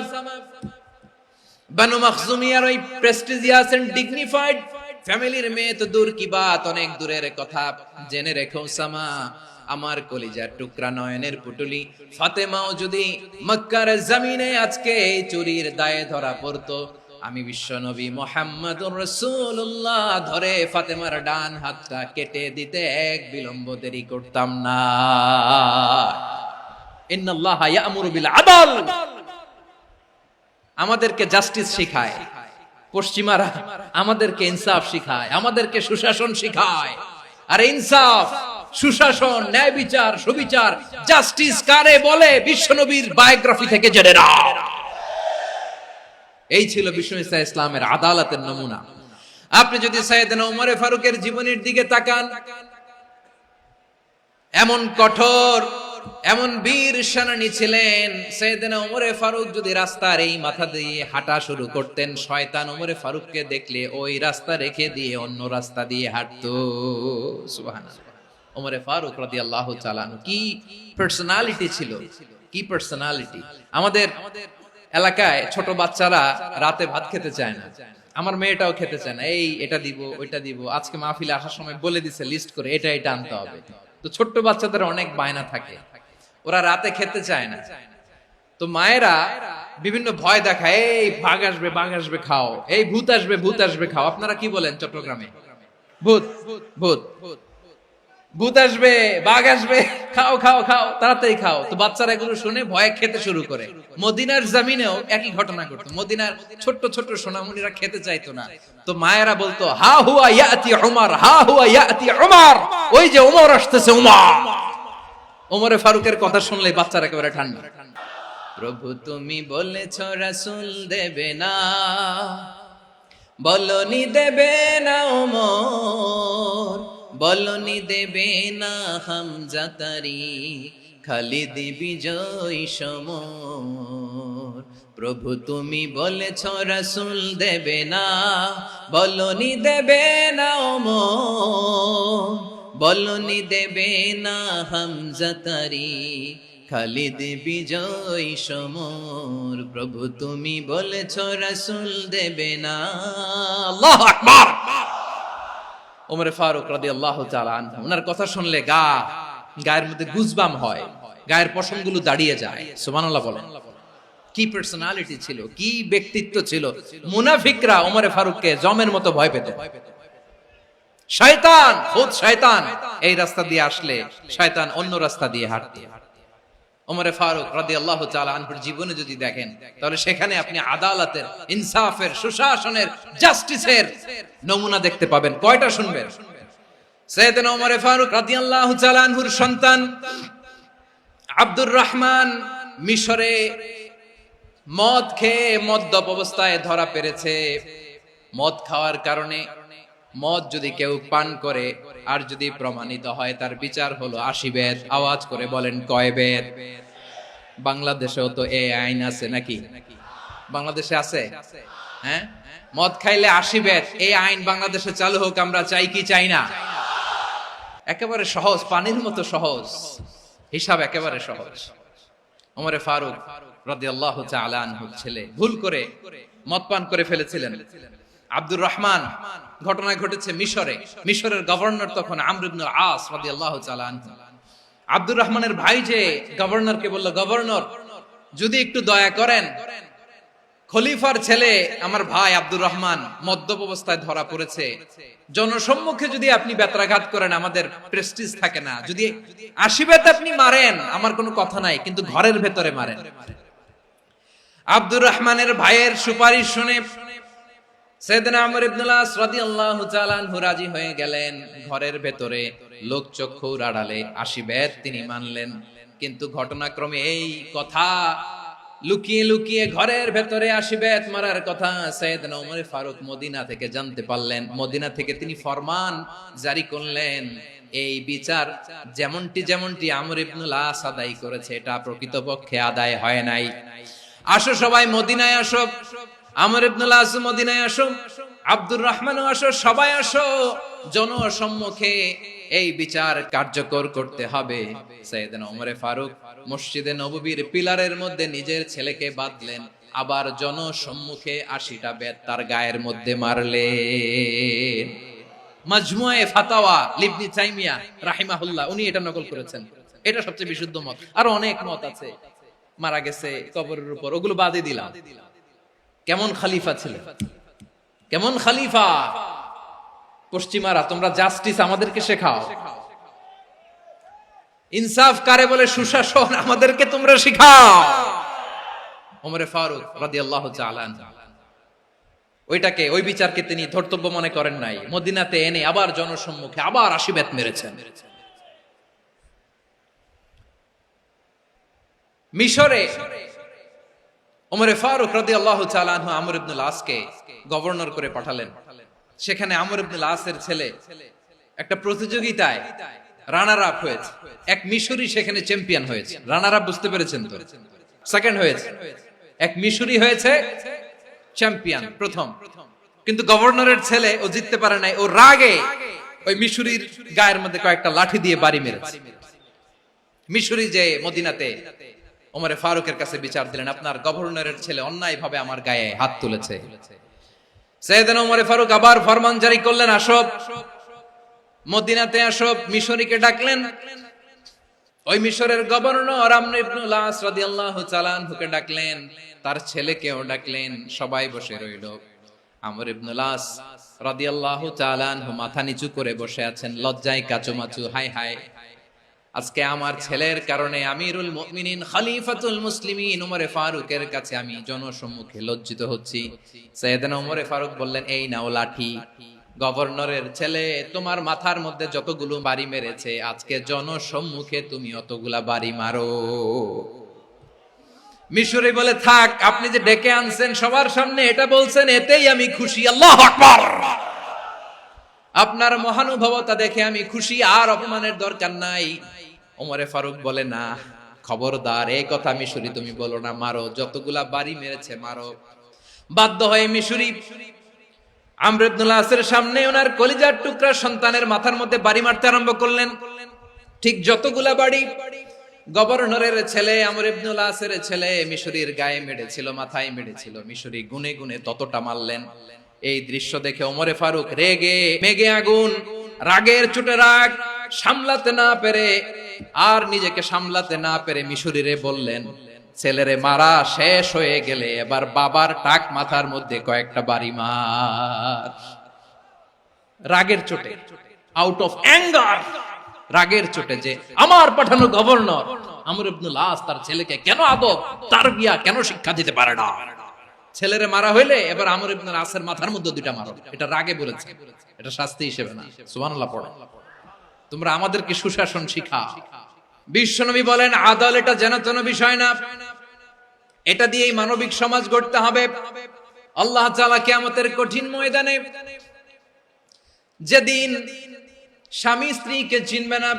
বানু মাখজুমিয়ার ওই প্রেস্টিজিয়াস এন্ড ডিগনিফাইড ফ্যামিলির মেয়ে তো দূর কি বাত, অনেক দূরের কথা। জেনে রেখো ওসামা, আমার কলিজার টুকরা, নয়নের পুটুলি ফাতেমাও যদি মক্কার জমিনে আজকে এই চুরির দায়ে ধরা পড়তো, আমি বিশ্বনবী মুহাম্মদুর রাসূলুল্লাহ ধরে ফাতেমার ডান হাতটা কেটে দিতে এক বিলম্ব দেরি করতাম না। ইন্নাল্লাহা ইয়া'মুরু বিল আদল, আমাদেরকে জাস্টিস শিখায়। পশ্চিমারা আমাদেরকে ইনসাফ শিখায়, আমাদেরকে সুশাসন শিখায়। আর ইনসাফ, সুশাসন, ন্যায় বিচার, সুবিচার, জাস্টিস কারে বলে বিশ্বনবীর বায়োগ্রাফি থেকে জেনে নাও। এই ছিল বিশ্বনবী ইসলামের আদালতের নমুনা। আপনি যদি সাইয়েদনা ওমর ফারুকের জীবনের দিকে তাকান, এমন কঠোর, এমন বীর সেনানী ছিলেন। সাইয়েদনা ওমর ফারুক যদি রাস্তার এই মাথা দিয়ে হাঁটা শুরু করতেন, শয়তান ওমর ফারুককে দেখলে ওই রাস্তা রেখে দিয়ে অন্য রাস্তা দিয়ে হাঁটতো। সুবহানাল্লাহ। ওমর ফারুক রাদিয়াল্লাহু তাআলা কি পার্সোনালিটি ছিল, কি পার্সোনালিটি! আমাদের এলাকায় ছোট বাচ্চারা রাতে ভাত খেতে চায় না, আমার মেয়েটাও খেতে চায় না। এই এটা দিব, ওইটা দিব, আজকে মাহফিলে আসার সময় বলে দিছে লিস্ট করে এটা এটা আনতে হবে। তো ছোট্ট বাচ্চাদের অনেক বায়না থাকে, ওরা রাতে খেতে চায় না। তো মায়েরা বিভিন্ন ভয় দেখায়, এই বাঘ আসবে, বাঘ আসবে খাও, এই ভূত আসবে, ভূত আসবে খাও। আপনারা কি বলেন চট্টগ্রামে? ভূত, ভূত, ভূত আসবে, বাঘ আসবে, খাও খাও খাও, তাড়াতাড়ি খাও। তো বাচ্চারা এগুলো শুনে ভয়ে খেতে শুরু করে। মদিনার জমিনেও একই ঘটনা ঘটতো। মদিনার ছোট্ট ছোট্ট সোনামণিরা খেতে চাইতো না। তো মায়েরা বলতো, হা হুয়া ইয়াতি উমর, হা হুয়া ইয়াতি উমর, ওই যে উমর আসতেছে, উমর। ওমরে ফারুকের কথা শুনলে বাচ্চারা একেবারে ঠান্ডা। প্রভু তুমি বলেছ রাসূল দেবে না, বলনি দেবে না ওমর, বলনি দেবে না হামজা তারি, খালিদ বিজয় সমর। প্রভু তুমি বলেছ রাসূল দেবে না, বলনি দেবে না ওমর, বলনি দেবে না হামজা তারি, খালিদ বিজয় সমর। প্রভু তুমি বলেছ রাসূল দেবে না। আল্লাহু আকবার। ওমর ফারুক রাদিয়াল্লাহু তাআলা আনহু, ওনার কথা শুনলে গায়ের মধ্যে গুজবাম হয়, গায়ের পশমগুলো দাঁড়িয়ে যায়। সুবহানাল্লাহ বলেন। কি পার্সোনালিটি ছিল, কি ব্যক্তিত্ব ছিল! মুনাফিকরা ওমর ফারুককে জমের মতো ভয় পেত। শয়তান, খুদ শয়তান এই রাস্তা দিয়ে আসলে শয়তান অন্য রাস্তা দিয়ে হাঁটতো। ওমর ফারুক রাদিয়াল্লাহু তাআলা আনহুর জীবনে যদি দেখেন, তাহলে সেখানে আপনি আদালতের, ইনসাফের, সুশাসনের, জাস্টিসের নমুনা দেখতে পাবেন। কয়টা শুনবেন? সাইয়েদনা ওমর ফারুক রাদিয়াল্লাহু তাআলা আনহুর সন্তান আব্দুর রহমান মিশরে মদ খেয়ে মদ্যপ অবস্থায় ধরা পড়েছে। মদ খাওয়ার কারণে, মদ যদি কেউ পান করে আর যদি প্রমাণিত হয়, তার বিচার হলো ৮০ বেত। আওয়াজ করে বলেন কয় বেত? বাংলাদেশেও তো এই আইন আছে নাকি? বাংলাদেশে আছে? হ্যাঁ, মদ খাইলে 80 বেত, এই আইন বাংলাদেশে চালু হোক, আমরা চাই কি চাই না? একেবারে সহজ, পানির মতো সহজ হিসাব, একেবারে সহজ। ওমরে ফারুক রাদিয়াল্লাহু তাআলা আনহুর ছেলে ভুল করে মদ পান করে ফেলেছিলেন। আব্দুর রহমান, ঘটনা ঘটেছে মিশরে। মিশরের গভর্নর তখন আমর ইবনে আস রাদিয়াল্লাহু তাআলা আনহু। আব্দুর রহমানের ভাই যে গভর্নরকে বলল, গভর্নর যদি একটু দয়া করেন, খলিফার ছেলে আমার ভাই আব্দুর রহমান মদ্যপ অবস্থায় ধরা পড়েছে, জনসম্মুখে যদি আপনি বেত্রাঘাত করেন আমাদের প্রেস্টিজ থাকে না, যদি 80 বেত আপনি মারেন আমার কোনো কথা নাই, কিন্তু ঘরের ভেতরে মারেন। আব্দুর রহমানের ভাইয়ের সুপারিশ শুনে সাইয়েদনা আমর ইবনে আস রাদিয়াল্লাহু তাআলা আনহু রাজি হয়ে গেলেন। ঘরের ভেতরে লোক চক্ষুর আড়ালে 80 বেত তিনি মানলেন। কিন্তু ঘটনাক্রমে এই কথা লুকিয়ে লুকিয়ে ঘরের ভেতরে 80 বেত মারার কথা সাইয়েদনা ওমর ফারুক মদিনা থেকে জানতে পারলেন। মদিনা থেকে তিনি ফরমান জারি করলেন, এই বিচার যেমনটি আমর ইবনে আস আদায় করেছে এটা প্রকৃতপক্ষে আদায় হয় নাই। আসো সবাই মদিনায় আসো, আমর ইবনে আস মদিনায় আসো, আব্দুর রহমানও আসো, সবাই আসো, জনসম্মুখে এই বিচার কার্যকর করতে হবে। সাইয়েদনা ওমর ফারুক মসজিদে নববীর পিলারের মধ্যে নিজের ছেলেকে বাঁধলেন, আবার জনসম্মুখে 80টা বেত তার গায়ের মধ্যে মারলেন। মাজমুয়ে ফাতাওয়া ইবনে তাইমিয়া রাহিমাহুল্লাহ উনি এটা নকল করেছেন। এটা সবচেয়ে বিশুদ্ধ মত, আর অনেক মত আছে। মারা গেছে কবরের উপর, ওগুলো বাদই দিলাম। কেমন খলিফা ছিলেন, কেমন খলিফা! পশ্চিমারা তোমরা জাস্টিস আমাদেরকে শেখাও, ইনসাফ কারে বলে সুশাসন আমাদেরকে তোমরা শেখাও। ওমর ফারুক রাদিয়াল্লাহু তাআলা ওইটাকে, ওই বিচারকে তিনি ধর্তব্য মনে করেন নাই। মদিনাতে এনে আবার জনসম্মুখে আবার 80 বেত মেরেছেন। মিশরে ওমর ফারুক রাদিয়াল্লাহু তাআলা আনহু আমর ইবনে আসকে গভর্নর করে পাঠালেন। সেখানে আমর ইবনে আসের ছেলে একটা প্রতিযোগিতায় রানার আপ হয়েছে। এক মিশরি সেখানে চ্যাম্পিয়ন হয়েছে। রানার আপ বুঝতে পেরেছেন তো? সেকেন্ড হয়েছে। এক মিশরি হয়েছে চ্যাম্পিয়ন, প্রথম। কিন্তু গভর্নরের ছেলে ও জিততে পারে নাই। ও রাগে ওই মিশরির গায়ের মধ্যে কয়েকটা লাঠি দিয়ে বাড়ি মেরেছে। মিশরি যে মদিনাতে ওমর ফারুকের কাছে বিচার দিলেন, আপনার গভর্নরের ছেলে অন্যায়ভাবে আমার গায়ে হাত তুলেছে। সাইয়েদনা ওমর ফারুক আবার ফরমান জারি করলেন, আসো মদিনাতে আসো। মিশরীকে ডাকলেন। ওই মিশরের গভর্নর আমর ইবনে আস রাদিয়াল্লাহু তাআলা আনহুকে ডাকলেন, তার ছেলেকেও ডাকলেন। সবাই বসে রইল। আমর ইবনে আস রাদিয়াল্লাহু তাআলা আনহু মাথা নিচু করে বসে আছেন, লজ্জায় কাচুমাচু। হায় হায়, আজকে আমার ছেলের কারণে আমিরুল মুমিনিন খলিফাতুল মুসলিমিন ওমর ফারুকের কাছে আমি জনসম্মুখে লজ্জিত হচ্ছি। সাইয়েদনা ওমর ফারুক বললেন, এই নাও লাঠি। গভর্নরের ছেলে তোমার মাথার মধ্যে যতগুলো বাড়ি মেরেছে, আজকে জনসম্মুখে তুমি অতগুলা বাড়ি মারো। মিশরি বলে, থাক, আপনি যে ডেকে আনছেন সবার সামনে এটা বলছেন, এতেই আমি খুশি। আল্লাহু আকবার! আপনার মহানুভবতা দেখে আমি খুশি, আর অপমানের দরকার নাই। ওমর ফারুক বলে, না, খবরদার, এই কথা মিশরি তুমি বলো না, মারো, যতগুলা বাড়ি মেরেছে মারো। বাধ্য হয়ে মিশরি আমর ইবনে আসের সামনে ওনার কলিজার টুকরা সন্তানের মাথার মধ্যে বাড়ি মারতে আরম্ভ করলেন। ঠিক যতগুলা বাড়ি গভর্নরের ছেলে আমর ইবনে আসের ছেলে মিশরির গায়ে মেরেছিল, মাথায় মেরেছিল, মিশরি গুনে গুনে ততটা মারলেন। এই দৃশ্য দেখে ওমর ফারুক রেগে মেগে আগুন, রাগের চোটে রাগ সামলাতে না পেরে, আর নিজেকে সামলাতে না পেরে মিশরিরে বললেন, ছেলেরে মারা শেষ হয়ে গেলে এবার বাবার টাক মাথার মধ্যে কয়েকটা বাড়ি মার। রাগের চোটে, আউট অফ অ্যাঙ্গার, রাগের চোটে, যে আমার পাঠানো গভর্নর আমর ইবনে আস তার ছেলেকে কেন আদব তারবিয়া কেন শিক্ষা দিতে পারে না। ছেলেরে মারা হইলে এবার আমর ইবনে আসের মাথার মধ্যে দুইটা মারো। এটা রাগে বলেছে, এটা শাস্তি হিসেবে না। সুবহানাল্লাহ পড়ো। তোমরা আমাদেরকে সুশাসন শিখাও। বিশ্বনবী বলেন, আদালত এটা যেন বিষয় না, এটা দিয়েই মানবিক সমাজ গড়তে হবে। আল্লাহ তাআলা কিয়ামতের কঠিন ময়দানে যেদিন স্বামী স্ত্রীকে চিনবে না,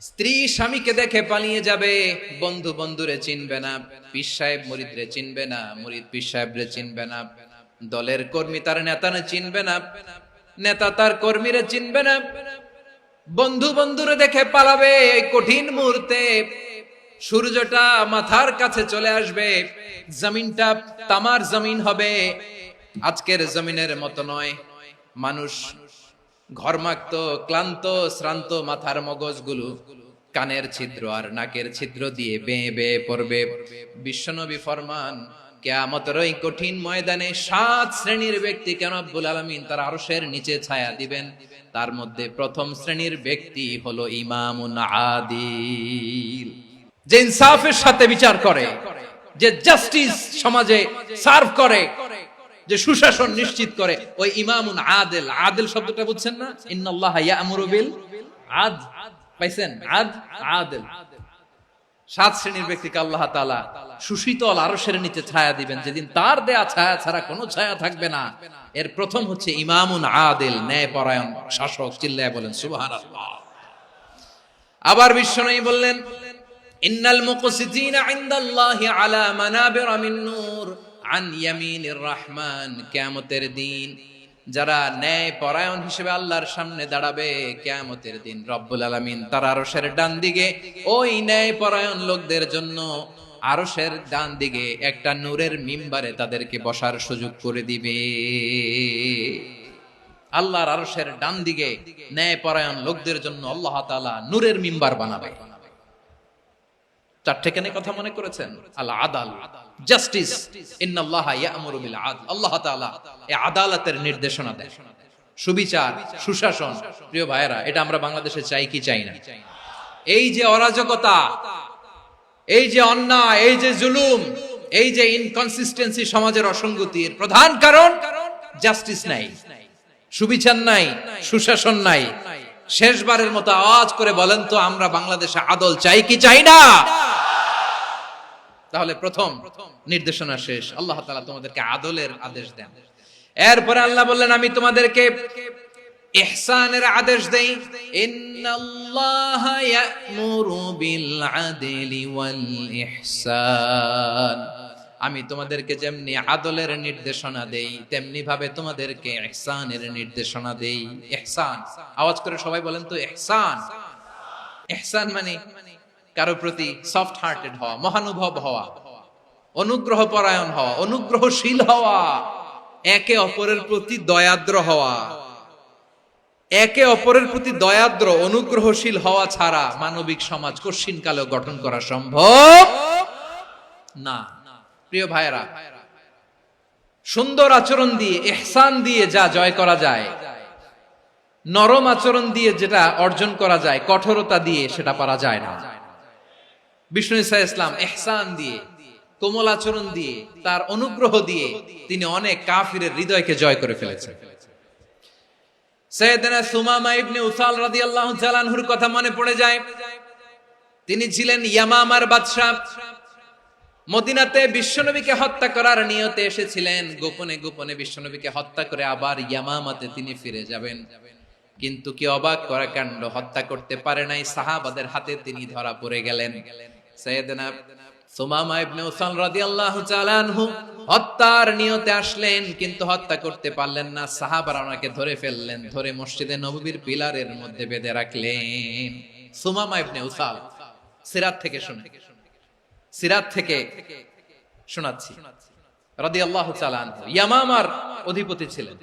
স্ত্রী স্বামীকে দেখে পালিয়ে যাবে, বন্ধু বন্ধুরে চিনবে না, পীর সাহেব মুরিদরে চিনবে না, মুরিদ পীর সাহেবরে চিনবে না, দলের কর্মী তার নেতারে চিনবে না, নেতা তার কর্মীরে চিনবে না, বন্ধু বন্ধুরে দেখে পালাবে। এই কঠিন মুহূর্তে সূর্যটা মাথার কাছে চলে আসবে, জমিনটা তামার জমিন হবে, আজকের জমিনের মতো নয়। মানুষ ঘর্মাক্ত, ক্লান্ত, শ্রান্ত মাথার মগজগুলো কানের ছিদ্র আর নাকের ছিদ্র দিয়ে বেয়ে বেয়ে পড়বে। বিশ্বনবী ফরমান, কিয়ামতের ওই কঠিন ময়দানে 7 শ্রেণীর ব্যক্তিকে রব্বুল আলামিন তার আরশের নিচে ছায়া দিবেন। তার মধ্যে প্রথম শ্রেণীর ব্যক্তি হলো ইমামুন আদিল, যে ইনসাফের সাথে বিচার করে, যে জাস্টিস সমাজে সার্ভ করে, যে সুশাসন নিশ্চিত করে, ওই ইমামুন আদিল। আদিল শব্দটা বুঝছেন না? ইন্নাল্লাহা ইয়া'মুরু বিল আদল, পাইছেন? আদিল। 7 শ্রেণীর ব্যক্তিকে আল্লাহ তাআলা সুশীতল আরশের নিচে ছায়া দিবেন, যেদিন তার দেয়া ছায়া ছাড়া কোনো ছায়া থাকবে না। এর প্রথম হচ্ছে ইমামুন আদিল, ন্যায়পরায়ণ শাসক। চিল্লায় বলেন সুবহানাল্লাহ। আবার বিশ্বনবী বললেন, ইন্নাল মুকসিতিনা ইনদাল্লাহি আলা মানাবিরা মিন নূর আন ইয়ামিনির রহমান। কিয়ামতের দিন যারা ন্যায় পরায়ণ হিসেবে আল্লাহর সামনে দাঁড়াবে, কিয়ামতের দিন রব্বুল আলামিন তার আরশের ডান দিকে ওই ন্যায় পরায়ণ লোকদের জন্য আরশের ডান দিকে একটা নূরের মিম্বারে তাদেরকে বসার সুযোগ করে দিবে। আল্লাহর আরশের ডান দিকে ন্যায় পরায়ণ লোকদের জন্য আল্লাহ তাআলা নূরের মিম্বার বানাবে। চারটে কেন কথা মনে করেছেন? আল আদাল, জাস্টিস। ইন্নাল্লাহা ইয়া'মুরু বিল আদল। আল্লাহ তাআলা এই আদালতের নির্দেশনা দেন, সুবিচার, সুশাসন। প্রিয় ভাইয়েরা, এটা আমরা বাংলাদেশে চাই কি চাই না? এই যে অরাজকতা, এই যে অন্যায়, এই যে জুলুম, এই যে ইনকনসিস্টেন্সি, সমাজের অসঙ্গতির প্রধান কারণ জাস্টিস নাই, সুবিচার নাই, সুশাসন নাই। শেষবারের মতো আওয়াজ করে বলেন তো, আমরা বাংলাদেশে আদল চাই কি চাই না? তাহলে প্রথম নির্দেশনা শেষ। আল্লাহ তাআলা তোমাদেরকে আদলের আদেশ দেন। এরপরে আল্লাহ বললেন, আমি তোমাদেরকে ইহসানের আদেশ দেই। ইন্নাল্লাহা ইয়া'মুরু বিল আদলি ওয়াল ইহসান। আমি তোমাদেরকে যেমনি আদলের নির্দেশনা দেই, তেমনি ভাবে তোমাদেরকে ইহসানের নির্দেশনা দেই। ইহসান, আওয়াজ করে সবাই বলেন তো ইহসান। ইহসান মানে কারো প্রতি সফট হার্টেড হওয়া, মহানুভব হওয়া, অনুগ্রহ পরায়ণ হওয়া, অনুগ্রহশীল হওয়া, একে অপরের প্রতি দয়াদ্র হওয়া। একে অপরের প্রতি দয়াদ্র, অনুগ্রহশীল হওয়া ছাড়া মানবিক সমাজ কঠিন কালেও গঠন করা সম্ভব না। প্রিয় ভাইয়েরা, সুন্দর আচরণ দিয়ে, ইহসান দিয়ে যা জয় করা যায়, নরম আচরণ দিয়ে যেটা অর্জন করা যায়, কঠোরতা দিয়ে সেটা পারা যায় না। বিষ্ণু ঈসা ইসলাম ইহসান দিয়ে, কোমল আচরণ দিয়ে, তার অনুগ্রহ দিয়ে তিনি অনেক কাফিরের হৃদয়কে জয় করে ফেলেছেন। সাইয়েদনা সুমামা ইবনে উসাল রাদিয়াল্লাহু তাআলা আনহুর কথা মনে পড়ে যায়। তিনি ছিলেন ইয়ামামার বাদশা। মদিনাতে বিশ্বনবীকে হত্যা করার নিয়তে এসেছিলেন। গোপনে গোপনে বিশ্বনবীকে হত্যা করে আবার ইয়ামামাতে তিনি ফিরে যাবেন। কিন্তু কি অবাক করা কাণ্ড, হত্যা করতে পারে নাই, সাহাবাদের হাতে তিনি ধরা পড়ে গেলেন। সাইয়েদনা সুমামা ইবনে উসাল রাদিয়াল্লাহু তাআলা আনহু হত্যার নিয়তে আসলেন, কিন্তু হত্যা করতে পারলেন না। সাহাবারা ওনাকে ধরে ফেললেন, ধরে মসজিদে নববীর পিলারের মধ্যে বেঁধে রাখলেন। সুমামা ইবনে উসাল, সিরাত থেকে শুনে, সিরাত থেকে শোনাচ্ছি, রাদিয়াল্লাহু তাআলা আনহু ইয়ামামার অধিপতি ছিলেন।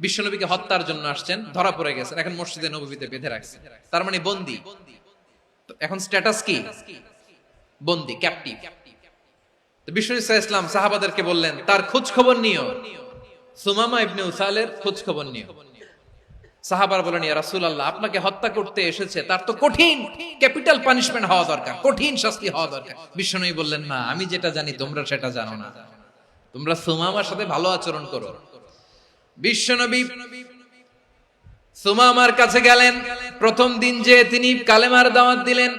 বিশ্বনবীকে হত্যার জন্য আসছেন, ধরা পড়ে গেছেন, এখন মসজিদে নববীতে বেঁধে রাখছেন। তার মানে বন্দী। এখন স্ট্যাটাস কি? বন্দী, ক্যাপটিভ। তো বিষ্ণু ঈসা ইসলাম সাহাবাদেরকে বললেন, তার খোঁজ খবর নিও, সুমামা ইবনে উসালের খোঁজ খবর নিও। সাহাবারা বলেন, ইয়া রাসূলুল্লাহ, আপনাকে হত্যা করতে এসেছে, তার তো কঠিন ক্যাপিটাল পানিশমেন্ট হওয়া দরকার, কঠিন শাস্তি হওয়া দরকার। বিশ্বনবী বললেন, না, আমি যেটা জানি তোমরা সেটা জানো না, তোমরা সুমামার সাথে ভালো আচরণ করো। বিশ্বনবী সুমামার কাছে গেলেন। প্রথম দিন যে তিনি কালেমার দাওয়াত দিলেন,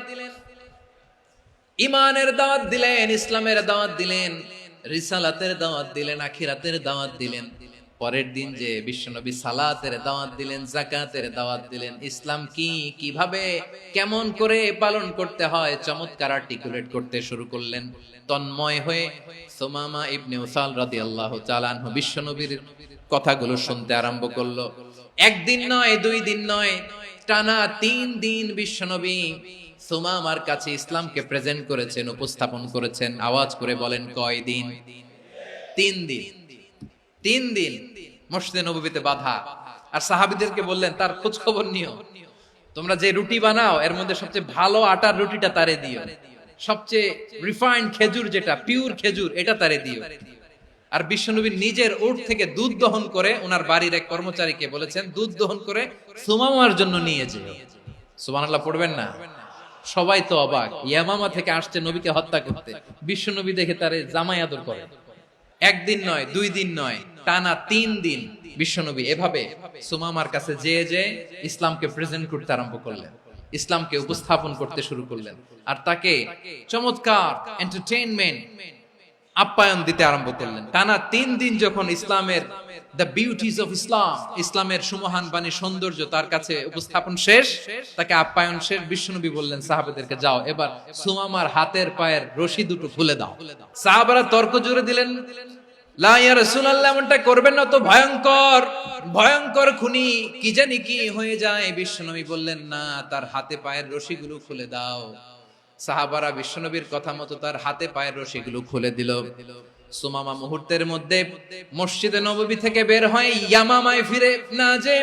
ইমানের দাওয়াত দিলেন, ইসলামের দাওয়াত দিলেন, রিসালাতের দাওয়াত দিলেন, আখিরাতের দাওয়াত দিলেন। পরের দিন যে বিশ্বনবী সালাতের দাওয়াত দিলেন, যাকাতের দাওয়াত দিলেন, ইসলাম কি, কিভাবে, কেমন করে পালন করতে হয় চমৎকার আর্টিকুলেট করতে শুরু করলেন। তন্ময় হয়ে সুমামা ইবনে উসাল রাদিয়াল্লাহু তাআলা আনহু বিশ্বনবীর কথাগুলো শুনতে আরম্ভ করলো। একদিন নয়, 2 দিন নয়, টানা 3 দিন বিশ্বনবী সুমামার কাছে ইসলামকে প্রেজেন্ট করেছেন, উপস্থাপন করেছেন। আওয়াজ করে বলেন, কয় দিন? 3 দিন। 3 দিন মসজিদে নববীতে বাধা। আর সাহাবীদেরকে বললেন, তার খোঁজ খবর নিও, তোমরা যে রুটি বানাও এর মধ্যে সবচেয়ে ভালো আটার রুটিটা তারে দিও, সবচেয়ে রিফাইন্ড খেজুর, যেটা পিওর খেজুর, এটা তারে দিও। আর বিশ্বনবী নিজের উট থেকে দুধ দহন করে ওনার বাড়ির এক কর্মচারীকে বলেছেন, দুধ দহন করে সুমামার জন্য নিয়ে যেও। সুবহানাল্লাহ পড়বেন না? সবাই তো অবাক, ইয়ামামা থেকে আসছে নবীকে হত্যা করতে, বিশ্বনবী দেখে তারে জামাই আদর করে। একদিন নয়, 2 দিন নয়, টানা 3 দিন বিশ্বনবী এভাবে সুমামার কাছে যেয়ে ইসলামকে প্রেজেন্ট করতে আরম্ভ করলেন, ইসলামকে উপস্থাপন করতে শুরু করলেন। আর তাকে চমৎকার এন্টারটেইনমেন্ট, আপ্যায়ন দিতে আরম্ভ করলেন। টানা 3 দিন যখন ইসলামের দ্য বিউটিজ অফ ইসলাম, ইসলামের সুমহান বাণী, সৌন্দর্য তার কাছে উপস্থাপন শেষ, তাকে আপ্যায়ন শেষ, বিশ্বনবী বললেন সাহাবাদেরকে, যাও এবার সুমামার হাতের পায়ের রশি দুটো খুলে দাও। সাহাবারা তর্ক জুড়ে দিলেন, লা ইয়া রাসূলুল্লাহ, এমনটা করবেন না তো, ভয়ঙ্কর ভয়ঙ্কর খুনি, কি জানি কি হয়ে যায়। বিশ্বনবী বললেন, না, তার হাতে পায়ের রশিগুলো খুলে দাও। সাহাবারা বিশ্বনবীর কথা মতো তার হাতে পায়ের রশিগুলো খুলে দিল। সুমামা মুহূর্তের মধ্যে মসজিদে নববী থেকে বের হয়ে ইয়ামামায় ফিরে না যে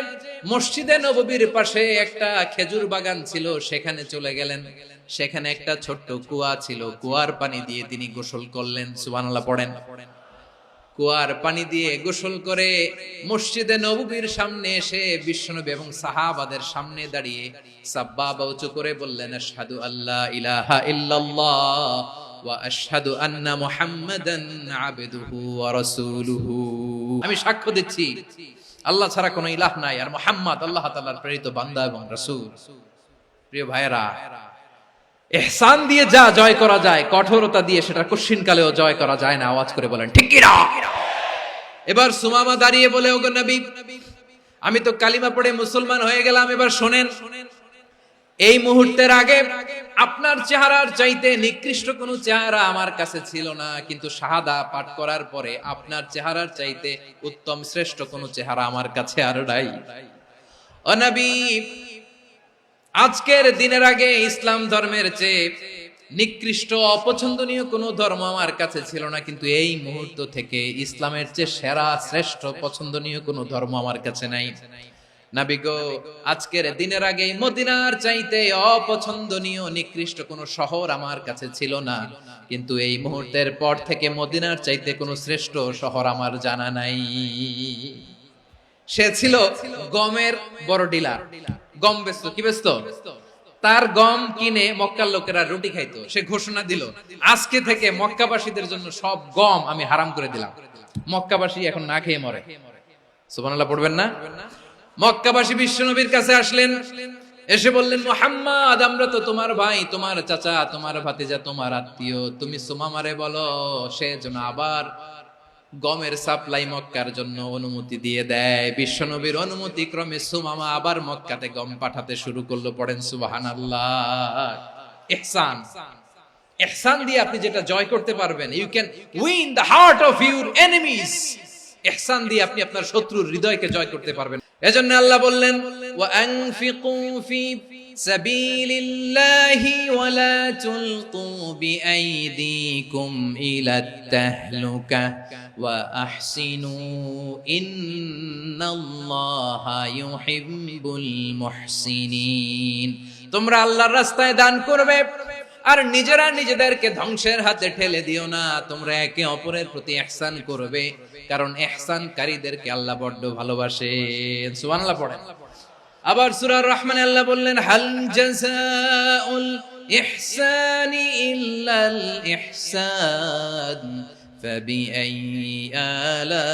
মসজিদে নববীর পাশে একটা খেজুর বাগান ছিল, সেখানে চলে গেলেন। সেখানে একটা ছোট্ট কুয়া ছিল, কুয়ার পানি দিয়ে তিনি গোসল করলেন। সুবহানাল্লাহ পড়েন। কুয়ার পানি দিয়ে গোসল করে মসজিদে নববীর সামনে এসে বিশ্বনবী এবং সাহাবাদের সামনে দাঁড়িয়ে সাব্বাবা উঁচু করে বললেন, আশহাদু আল্লা ইলাহা ইল্লাল্লাহ ওয়া আশহাদু আন্না মুহাম্মাদান আবদুহু ওয়া রাসূলুহু। আমি সাক্ষ্য দিচ্ছি আল্লাহ ছাড়া কোনো ইলাহ নাই, আর মুহাম্মদ আল্লাহ তাআলার প্রেরিত বান্দা এবং রাসূল। প্রিয় ভাইরা, ইহসান দিয়ে যা জয় করা যায়, কঠোরতা দিয়ে সেটা কঠিনকালেও জয় করা যায় না। আওয়াজ করে বলেন, ঠিক কি না? এবার সুমামা দাঁড়িয়ে বলে, ওগো নবী, আমি তো কালিমা পড়ে মুসলমান হয়ে গেলাম, এবার শোনেন, এই মুহূর্তের আগে আপনার চেহারার চাইতে নিকৃষ্ট কোনো চেহারা আমার কাছে ছিল না, কিন্তু শাহাদা পাঠ করার পরে আপনার চেহারার চাইতে উত্তম শ্রেষ্ঠ কোনো চেহারা আমার কাছে আর নাই। ও নবী, আজকের দিনের আগে ইসলাম ধর্মের চেয়ে নিকৃষ্ট অপছন্দনীয় কোনো ধর্ম আমার কাছে ছিল না, কিন্তু এই মুহূর্ত থেকে ইসলামের চেয়ে সেরা শ্রেষ্ঠ পছন্দনীয় কোনো ধর্ম আমার কাছে নাই। নবী গো, আজকের দিনের আগে মদিনার চাইতে অপছন্দনীয় নিকৃষ্ট কোনো শহর আমার কাছে ছিল না, কিন্তু এই মুহূর্তের পর থেকে মদিনার চাইতে কোনো শ্রেষ্ঠ শহর আমার জানা নাই। সে ছিল গমের বড় ডিলার, গম বেচতো। কি বেচতো? তার গম কিনে মক্কার লোকেরা রুটি খাইতো। সে ঘোষণা দিল, আজকে থেকে মক্কাবাসীদের জন্য সব গম আমি হারাম করে দিলাম, মক্কাবাসী এখন না খেয়ে মরে। সুবহানাল্লাহ পড়বেন না? মক্কাবাসী বিশ্বনবীর কাছে আসলেন, এসে বললেন, মুহাম্মদ, আমরা তো তোমার ভাই, তোমার চাচা, তোমার ভাতিজা, তোমার আত্মীয়, তুমি সুমামারে বলো সে যেন আবার গমের সাপ্লাই মক্কার জন্য অনুমতি দিয়ে দেয়। বিশ্বনবীর অনুমতি ক্রমে সুমামা আবার মক্কাতে গম পাঠাতে শুরু করলো। পড়েন সুবহানাল্লাহ। ইহসান, ইহসান দিয়ে আপনি যেটা জয় করতে পারবেন, you can win the heart of your enemies. ইহসান দিয়ে আপনি আপনার শত্রুর হৃদয়কে জয় করতে পারবেন। এজন্য আল্লাহ বললেন, ওয়া আনফিকু ফি সাবিলিল্লাহি ওয়া লা তুলকু বিআইদিকুম ইলাত তাহলুকা ওয়া আহসিনু ইন্নাল্লাহা ইউহিব্বুল মুহসিনিন। তোমরা আল্লাহর রাস্তায় দান করবে আর নিজেরা নিজেদেরকে ধ্বংসের হাতে ঠেলে দিও না। তোমরা একে অপরের প্রতি ইহসান করবে, কারণ ইহসানকারীদেরকে আল্লাহ বড় ভালোবাসেন। সুবহানাল্লাহ পড়েন। আবার সূরা রহমানে আল্লাহ বললেন, হাল জাযাউল ইহসানি ইল্লাল ইহসান ফাবিআইয়ি আলা,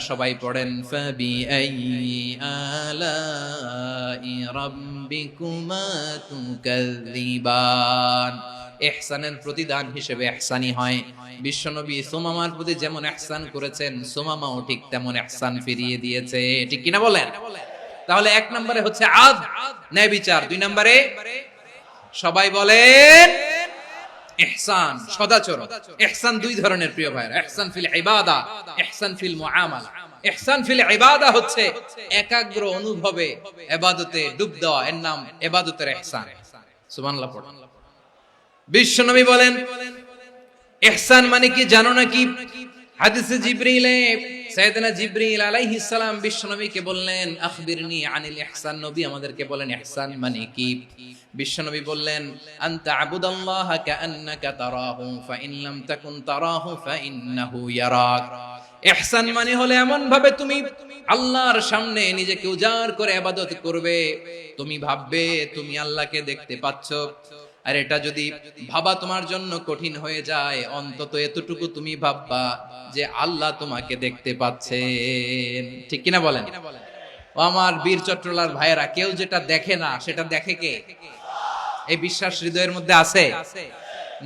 সবাই পড়েন, ফাবিআইয়ি আলাই রাব্বিকুমা তুকাযযিবান। ইহসানের প্রতিদান হিসেবে ইহসানি হয়। বিশ্বনবী সুমামার প্রতি যেমন ইহসান করেছেন, সুমামাও ঠিক তেমন ইহসান ফিরিয়ে দিয়েছে। ঠিক কিনা বলেন? তাহলে এক নম্বরে হচ্ছে আদ, ন্যায় বিচার। দুই নম্বরে সবাই বলেন ইহসান, সদাচরণ। ইহসান দুই ধরনের প্রিয় ভাইরা, ইহসান ফিল ইবাদা, ইহসান ফিল মুআমালা। ইহসান ফিল ইবাদা হচ্ছে একাগ্র অনুভবে ইবাদতে ডুব দেওয়া, এর নাম ইবাদতের ইহসান। সুবহানাল্লাহ পড়ুন। বিশ্বনবী বলেন ইহসান মানে কি জানো নাকি? হাদিসে জিবরিলে সাইয়েদনা জিবরিল আলাইহিস সালাম বিশ্বনবীকে বললেন আখবিরনি আনিল ইহসান। নবী আমাদেরকে বলেন ইহসান মানে কি? বিশ্বনবী বললেন আনতা আবুদাল্লাহ কাআন্নাকা তারাহু ফাইন লাম তাকুন তারাহু ফাইন্নাহু ইয়ারাক। ইহসান মানে হলো এমন ভাবে তুমি আল্লাহর সামনে নিজেকে উজাড় করে ইবাদত করবে, তুমি ভাববে তুমি আল্লাহকে দেখতে পাচ্ছ। আর এটা যদি ভাবা তোমার জন্য কঠিন হয়ে যায়, অন্তত এতটুকু তুমি ভাববা যে আল্লাহ তোমাকে দেখতে পাচ্ছেন। ঠিক কিনা বলেন? ও আমার বীর চট্টলার ভাইয়েরা, কেউ যেটা দেখে না সেটা দেখে কে? এই বিশ্বাস হৃদয়ের মধ্যে আছে?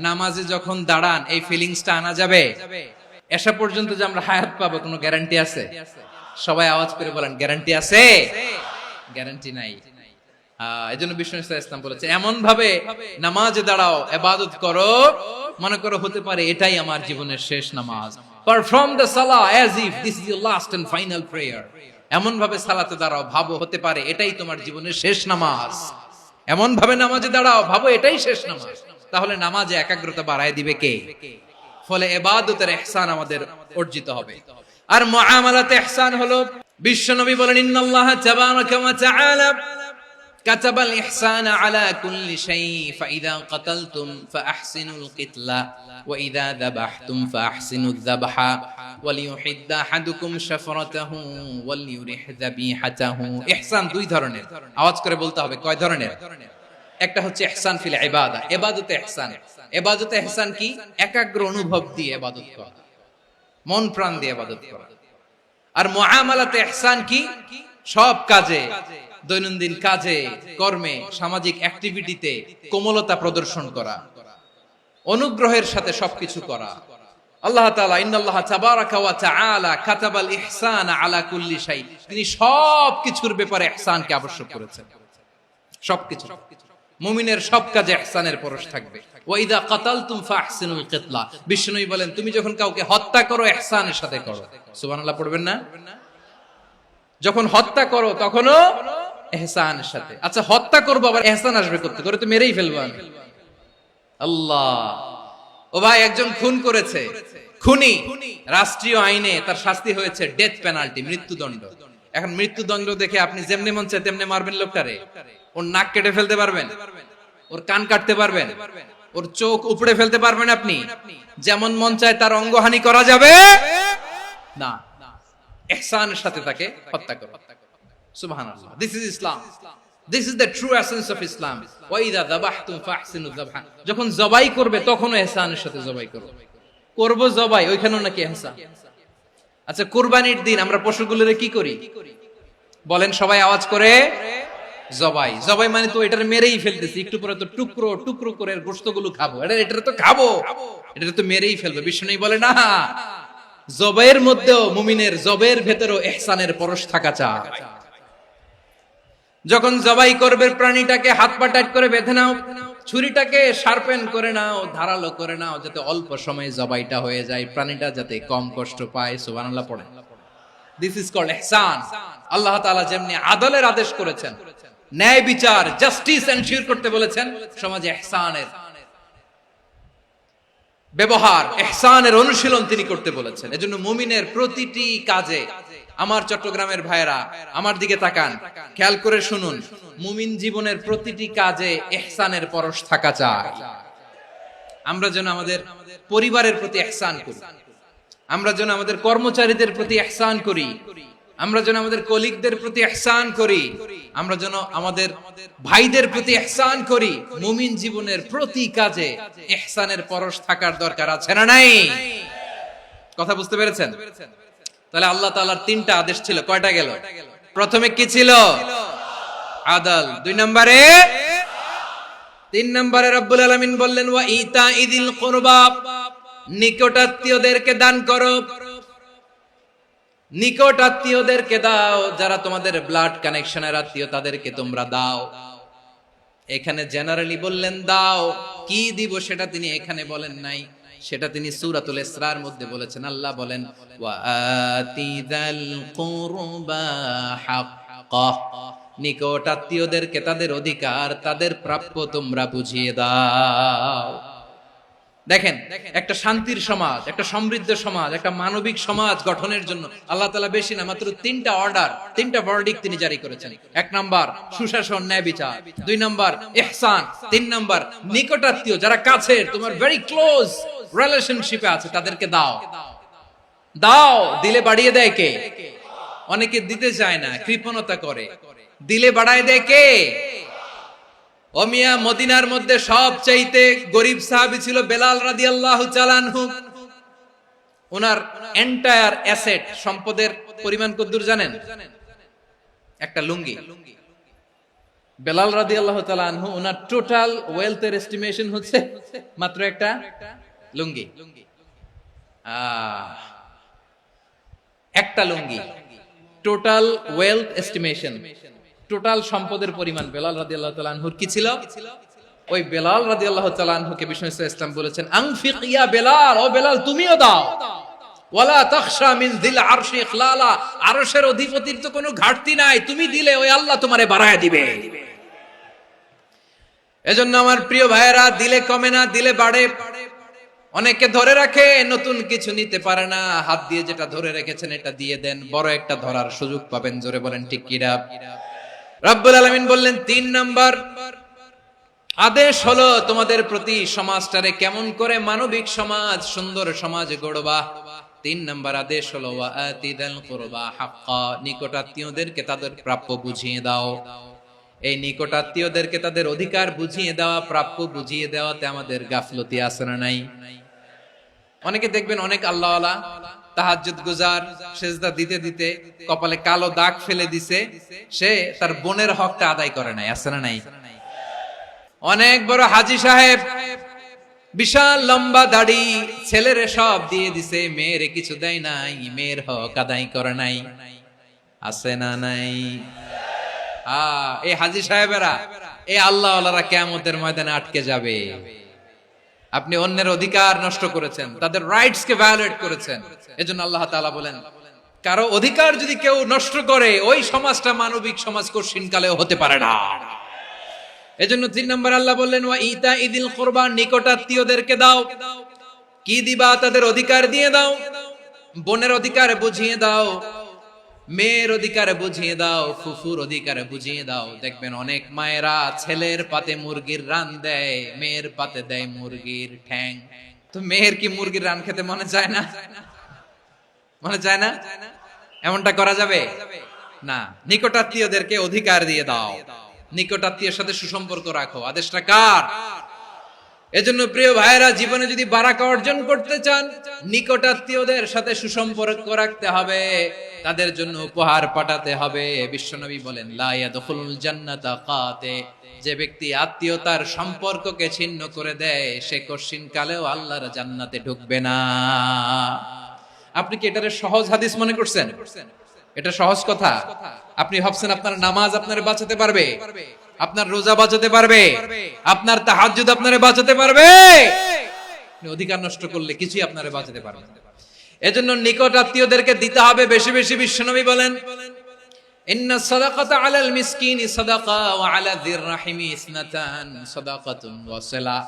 নামাজে যখন দাঁড়ান এই ফিলিংসটা আনা যাবে? এসা পর্যন্ত যে আমরা হায়াত পাবো কোনো গ্যারান্টি আছে? সবাই আওয়াজ করে বলেন গ্যারান্টি আছে? গ্যারান্টি নাই। এজন্য বিষ্ণু ইসলাম বলেছে এমন ভাবে নামাজে দাঁড়াও, ইবাদত করো, মনে করো হতে পারে এটাই আমার জীবনের শেষ নামাজ। Perform the salah as if this is your last and final prayer. এমন ভাবে সালাতে দাঁড়াও, ভাবো হতে পারে এটাই তোমার জীবনের শেষ নামাজ। এমন ভাবে নামাজে দাঁড়াও, ভাবো এটাই শেষ নামাজ। তাহলে নামাজে একাগ্রতা বাড়ায় দিবে কে? ফলে ইবাদতের ইহসান আমাদের অর্জিত হবে। আর মুআমালাতে ইহসান হলো, বিশ্বনবী বলেন ইন্নাল্লাহ তাবারাকা ওয়া তাআলা كتب الإحسان على كل شيء فإذا قتلتم فأحسنوا القتلة وإذا ذبحتم فأحسنوا الذبح وليحد أحدكم شفرته وليرح ذبيحته। ইহসান দুই ধরনের, আওয়াজ করে বলতে হবে কয় ধরনের? একটা হচ্ছে ইহসান ফিল ইবাদা, ইবাদতে ইহসান। ইবাদতে ইহসান কি? একাগ্র অনুভব দিয়ে ইবাদত করা, মন প্রাণ দিয়ে ইবাদত করা। আর মুআমালাতে ইহসান কি? সব কাজে, দৈনন্দিন কাজে, কর্মে, সামাজিক অ্যাক্টিভিটিতে কোমলতা প্রদর্শন করা, অনুগ্রহের সাথে সবকিছু করা। আল্লাহ তাআলা ইন্নাল্লাহ তাবারাকা ওয়া তাআলা কাতাবাল ইহসানা আলা কুল্লি শাই, তিনি সবকিছুর ব্যাপারে ইহসানকে আবশ্যক করেছেন। সবকিছু, মুমিনের সব কাজে ইহসানের পরশ থাকবে। ওয়া ইযা কাতালতুম ফাহসিনুল কিতলা, বিষ্ণুই বলেন তুমি যখন কাউকে হত্যা করো ইহসানের সাথে করো। সুবহানাল্লাহ পড়বেন না? যখন হত্যা করো তখনও ইহসানের সাথে। আচ্ছা হত্যা করবো আবার ইহসান আসবে করতে, করে তো মেরেই ফেলবো আমি। আল্লাহ, ও ভাই একজন খুন করেছে, খুনি, রাষ্ট্রীয় আইনে তার শাস্তি হয়েছে ডেথ পেনাল্টি, মৃত্যুদণ্ড। এখন মৃত্যুদণ্ড দেখে আপনি যেমনি মন চায় তেমনি মারবেন লোকটারে? ওর নাক কেটে ফেলতে পারবেন? ওর কান কাটতে পারবেন? ওর চোখ উপড়ে ফেলতে পারবেন আপনি? যেমন মন চায় তার অঙ্গহানি করা যাবে না। ইহসানের সাথে তাকে হত্যা করো। সুবহানাল্লাহ, this is Islam, this is the true essence of Islam. ওয়া ইযা যাবাহতুম ফাহসিনুয যাবহা, যখন জবাই করবে তখনও ইহসানের সাথে জবাই করো। করব জবাই, ওইখানেও নাকি ইহসান। আচ্ছা কুরবানির দিন আমরা পশুগুলোরে কি করি বলেন সবাই আওয়াজ করে? জবাই। জবাই মানে তো এটারে মেরেই ফেলতেছি, একটু পরে তো টুকরো টুকরো করে গোশতগুলো খাবো, এটারে তো খাবো, এটারে তো মেরেই ফেলবে। বিষ্ণু বলে না, জবাইয়ের মধ্যেও মুমিনের জবের ভেতরেও ইহসানের পরশ থাকা চাই। যখন জবাই করবে প্রাণীটাকে হাত পা টাইট করে বেঁধে নাও, ছুরিটাকে শার্পেন করে নাও, ধারালো করে নাও, যাতে অল্প সময়ে জবাইটা হয়ে যায়, প্রাণীটা যাতে কম কষ্ট পায়। সুবহানাল্লাহ পড়েন। দিস ইজ কল্ড ইহসান। আল্লাহ তাআলা যেমনি আদলের আদেশ করেছেন, ন্যায় বিচার, জাস্টিস এনশিওর করতে বলেছেন, সমাজে ইহসানের ব্যবহার, ইহসানের অনুশীলন তিনি করতে বলেছেন। এজন্য মুমিনের প্রতিটি কাজে, আমার চট্টগ্রামের ভাইরা আমার দিকে তাকান, খেয়াল করে শুনুন, মুমিন জীবনের প্রতিটি কাজে ইহসানের পরশ থাকা চাই। আমরা যেন আমাদের পরিবারের প্রতি ইহসান করি, আমরা যেন আমাদের কর্মচারীদের প্রতি ইহসান করি, আমরা যেন আমাদের কলিগদের প্রতি ইহসান করি, আমরা যেন আমাদের ভাইদের প্রতি ইহসান করি। মুমিন জীবনের প্রতি কাজে ইহসানের পরশ থাকার দরকার আছে না নাই? কথা বুঝতে পেরেছেন? তাহলে আল্লাহ তাআলার তিনটা আদেশ ছিল, কয়টা গেল? প্রথমে কি ছিল? আদল। দুই নম্বরে তিন নম্বরে রব্বুল আলামিন বললেন ওয়া ইতা ইদিল কুরবা, নিকটাত্মীয়দেরকে দান করো। নিকট আত্মীয়দেরকে দাও, যারা তোমাদের ব্লাড কানেকশনের আত্মীয় তাদেরকে তোমরা দাও। এখানে জেনারেলি বললেন দাও, কি দিব সেটা তিনি এখানে বলেন নাই, সেটা তিনি সূরাতুল ইসরার মধ্যে বলেছেন। আল্লাহ বলেন ওয়া আতিযাল কুরবা হাক্কাহ, নিকট আত্মীয়দেরকে তাদের অধিকার, তাদের প্রাপ্য তোমরা বুঝিয়ে দাও। দেখেন, একটা শান্তির সমাজ, একটা সমৃদ্ধ সমাজ, একটা মানবিক সমাজ গঠনের জন্য আল্লাহ তাআলা বেশি না মাত্র তিনটা অর্ডার, তিনটা ভার্ডিক্ট তিনি জারি করেছেন। এক নাম্বার সুশাসন, ন্যায় বিচার। দুই নাম্বার ইহসান। তিন নাম্বার নিকটাত্মীয়, যারা কাছের, তোমার ভেরি ক্লোজ রিলেশনশিপে আছে, তাদেরকে দাও। দাও, দিলে বাড়িয়ে দেয় কে? অনেকে দিতে চায় না, কৃপণতা করে। দিলে বাড়ায় দেয় কে? ও মিয়া, মদিনার মধ্যে সবচাইতে গরিব সাহাবী ছিল বেলাল রাদিয়াল্লাহু তাআলা আনহু। ওনার এন্টায়ার অ্যাসেট, সম্পদের পরিমাণ কতদূর জানেন? একটা লুঙ্গি। বেলাল রাদিয়াল্লাহু তাআলা আনহু, ওনার টোটাল ওয়েলথের এস্টিমেশন হচ্ছে মাত্র একটা লুঙ্গি। একটা লুঙ্গি, টোটাল ওয়েলথ এস্টিমেশন, টোটাল সম্পদের পরিমাণ বেলাল রাদিয়াল্লাহু তাআলা আনহুর কি ছিল? ওই বেলাল রাদিয়াল্লাহু তাআলা আনহুকে বিষ্ণু ইসলাম বলেছেন আনফিক ইয়া বেলাল, ও বেলাল তুমিও দাও। ওয়ালা তাখশা মিন যিল আরশি ইখলালা, আরশের অধিপতির তো কোনো ঘাটতি নাই, তুমি দিলে ওই আল্লাহ তোমারে বাড়ায় দিবে। এজন্য আমার প্রিয় ভাইয়েরা, দিলে কমে না, দিলে বাড়ে। অনেকে ধরে রাখে, নতুন কিছু নিতে পারে না, হাত দিয়ে যেটা ধরে রেখেছেন এটা দিয়ে দেন, বড় একটা ধরার সুযোগ পাবেন। জোরে বলেন ঠিক কিনা? রব্বুল আলামিন বললেন তিন নাম্বার আদেশ হলো তোমাদের প্রতি সমাজটারে কেমন করে মানবিক সমাজ, সুন্দর সমাজ গড়বা। তিন নাম্বার আদেশ হলো ওয়া আতিদাল কুরবা হাক্কা, নিকটাত্মীয়দেরকে তাদের প্রাপ্য বুঝিয়ে দাও। এই নিকটাত্মীয়দেরকে তাদের অধিকার বুঝিয়ে দেওয়া, প্রাপ্য বুঝিয়ে দেওয়াতে আমাদের গাফলতি আছে না নাই? অনেকে দেখবেন অনেক আল্লাহওয়ালা, তাহাজ্জুদ গুজার, সেজদা দিতে দিতে কপালে কালো দাগ ফেলে দিছে, সে তার বোনের হকটা আদায় করে নাই। আছে না নাই? অনেক বড় হাজী সাহেব, বিশাল লম্বা দাড়ি, ছেলেরে সব দিয়ে দিছে, মেয়েরে কিছু দেয় নাই, মেয়ের হক আদায় করে নাই। আছে না নাই? এই হাজী সাহেবেরা, এই আল্লাহওয়ালারা কিয়ামতের ময়দানে আটকে যাবে। আপনি অন্যের অধিকার নষ্ট করেছেন, তাদের রাইটস কে ভায়োলেট করেছেন। এজন্য আল্লাহ তাআলা বলেন, কারো অধিকার যদি কেউ নষ্ট করে, ওই সমাজটা মানবিক সমাজ কঠিনকালেও হতে পারে না। এজন্য তিন নম্বর আল্লাহ বললেন ওয়া ইতা ইদিল কুরবা, নিকটাত্মীয়দেরকে দাও। কি দিবা? তাদের অধিকার দিয়ে দাও। বোনের অধিকার বুঝিয়ে দাও, মেয়ের অধিকার বুঝিয়ে দাও, ফুফুর অধিকার বুঝিয়ে দাও। দেখবেন অনেক মায়েরা ছেলের পাতে মুরগির রান দেয়, মেয়ের পাতে দেয় মুরগির ঠ্যাং। তো মেয়ের কি মুরগির রান খেতে মনে চায় না? মনে চায় না? এমনটা করা যাবে না। নিকটাত্মীয়দেরকে অধিকার দিয়ে দাও, নিকটাত্মীয়ের সাথে সুসম্পর্ক রাখো। আদেশটা কার? এজন্য প্রিয় ভাইয়েরা, জীবনে যদি বারাকা অর্জন করতে চান, নিকটাত্মীয়দের সাথে সুসম্পর্ক রাখতে হবে, তাদের জন্য উপহার পাঠাতে হবে। বিশ্বনবী বলেন লা ইয়াদখুলুল জান্নাতা কাতে, যে ব্যক্তি আত্মীয়তার সম্পর্ককে ছিন্ন করে দেয়, সে কঠিন কালেও আল্লাহর জান্নাতে ঢুকবে না। আপনি কি এটারে সহজ হাদিস মনে করছেন? এটা সহজ কথা? আপনি ভাবছেন আপনার নামাজ আপনারে বাঁচাতে পারবে, আপনার রোজা বাঁচাতে পারবে, আপনার তাহাজ্জুদ আপনারে বাঁচাতে পারবে? অধিকার নষ্ট করলে কিছুই আপনারে বাঁচাতে পারবে না। এজন্য নিকট আত্মীয়দেরকে দিতে হবে বেশি বেশি। বিশ্বনবী বলেন ইন্না সাদাকাতা আলাল মিসকিনি সাদাকা ওয়া আলা যির রাহিমি ইসনাতান সাদাকাতুন ওয়া সিলা।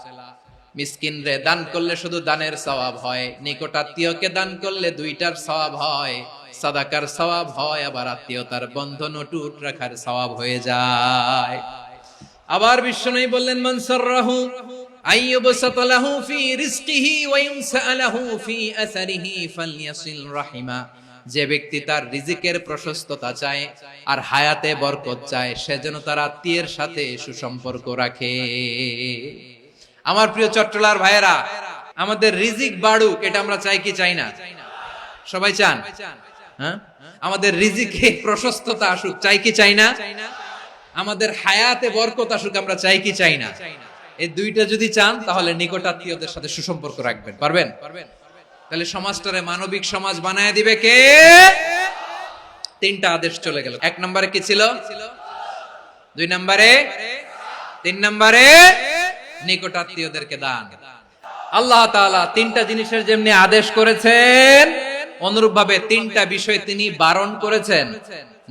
মিসকিন রে দান করলে শুধু দানের সওয়াব হয়, নিকট আত্মীয়কে দান করলে দুইটার সওয়াব হয়, সাদাকার সওয়াব হয়, আবার আত্মীয়তার বন্ধন অটুট রাখার সওয়াব হয়ে যায়। আবার বিশ্বনবী বললেন মান সাররাহু আইয়ুবসাতা লাহু ফি রিজকিহি ওয়া ইনসালাহু ফি আসারিহি ফালইয়াসিল রাহিমা। যে ব্যক্তি তার রিজিকের প্রশস্ততা চায় আর হায়াতে বরকত চায়, সে যেন তার আত্মীয়ের সাথে সুসম্পর্ক রাখে। আমার প্রিয় চট্টলার ভাইয়েরা, আমাদের রিজিক বাড়ুক, এটা আমরা চাই কি চাই না? সবাই চান? হ্যাঁ, আমাদের রিজিকে প্রশস্ততা আসুক, চাই কি চাই না? আমাদের হায়াতে বরকত আসুক, আমরা চাই কি চাই না? এই দুইটা যদি চান তাহলে নিকটাত্মীয়দের সাথে সুসম্পর্ক রাখবেন। পারবেন? তাহলে সমাজটারে মানবিক সমাজ বানায় দিবে কে? তিনটা আদেশ চলে গেল। 1 নম্বরে কি ছিল? 2 নম্বরে, 3 নম্বরে নিকটাত্মীয়দেরকে দান। আল্লাহ তাআলা তিনটা জিনিসের যেমনি আদেশ করেছেন, অনুরূপভাবে তিনটা বিষয় তিনি বারণ করেছেন,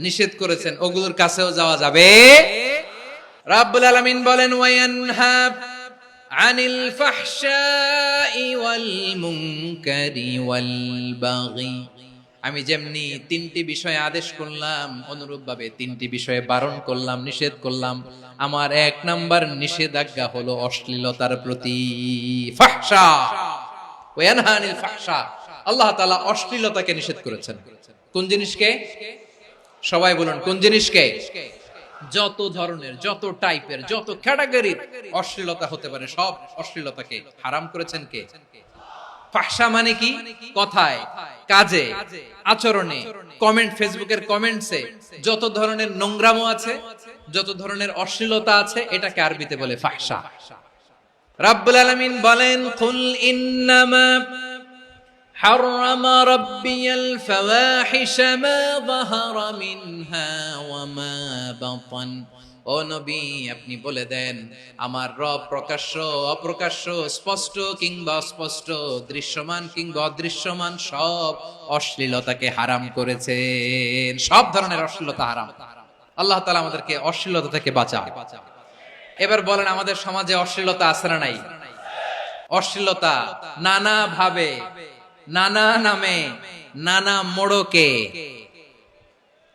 নিষেধ করেছেন, ওগুলোর কাছেও যাওয়া যাবে। রাব্বুল আলামিন বলেন, ওয়ায়ানহা আনিল ফাহশাই ওয়াল মুনকারি ওয়াল বাগি। আমি যেমনি তিনটি বিষয়ে আদেশ করলাম, অনুরূপভাবে তিনটি বিষয়ে বারণ করলাম, নিষেধ করলাম। আমার 1 নাম্বার নিষেধাজ্ঞা হলো অশ্লীলতার প্রতি। ফাহশা, ওয়ায়ানহা আনিল ফাহশা, আল্লাহ তাআলা অশ্লীলতাকে নিষেধ করেছেন। কোন জিনিসকে? সবাই বলুন, কোন জিনিসকে? যত ধরনের, যত টাইপের, যত ক্যাটাগরির অশ্লীলতা হতে পারে সব অশ্লীলতাকে হারাম করেছেন কে? ফাহশা মানে কি? কথায়, কাজে, আচরণে, কমেন্ট, ফেসবুকের কমেন্টসে যত ধরনের নোংরামো আছে, যত ধরনের অশ্লীলতা আছে, এটাকে আরবিতে বলে ফাহশা। রাব্বুল আলামিন বলেন, কুল ইন্নামা حرم ربي الفواحش ما ظهر منها وما بطن। ও নবী, আপনি বলে দেন, আমার রব প্রকাশ্য, অপ্রকাশ্য, স্পষ্ট কিংবা অস্পষ্ট, দৃশ্যমান কিংবা অদৃশ্যমান সব অশ্লীলতাকে হারাম করেছেন। সব ধরনের অশ্লীলতা হারাম। আল্লাহ তাআলা আমাদেরকে অশ্লীলতা থেকে বাঁচান। এবার বলেন, আমাদের সমাজে অশ্লীলতা আছে না নাই? অশ্লীলতা নানা ভাবে, নানা নামে, নানা মোড়কে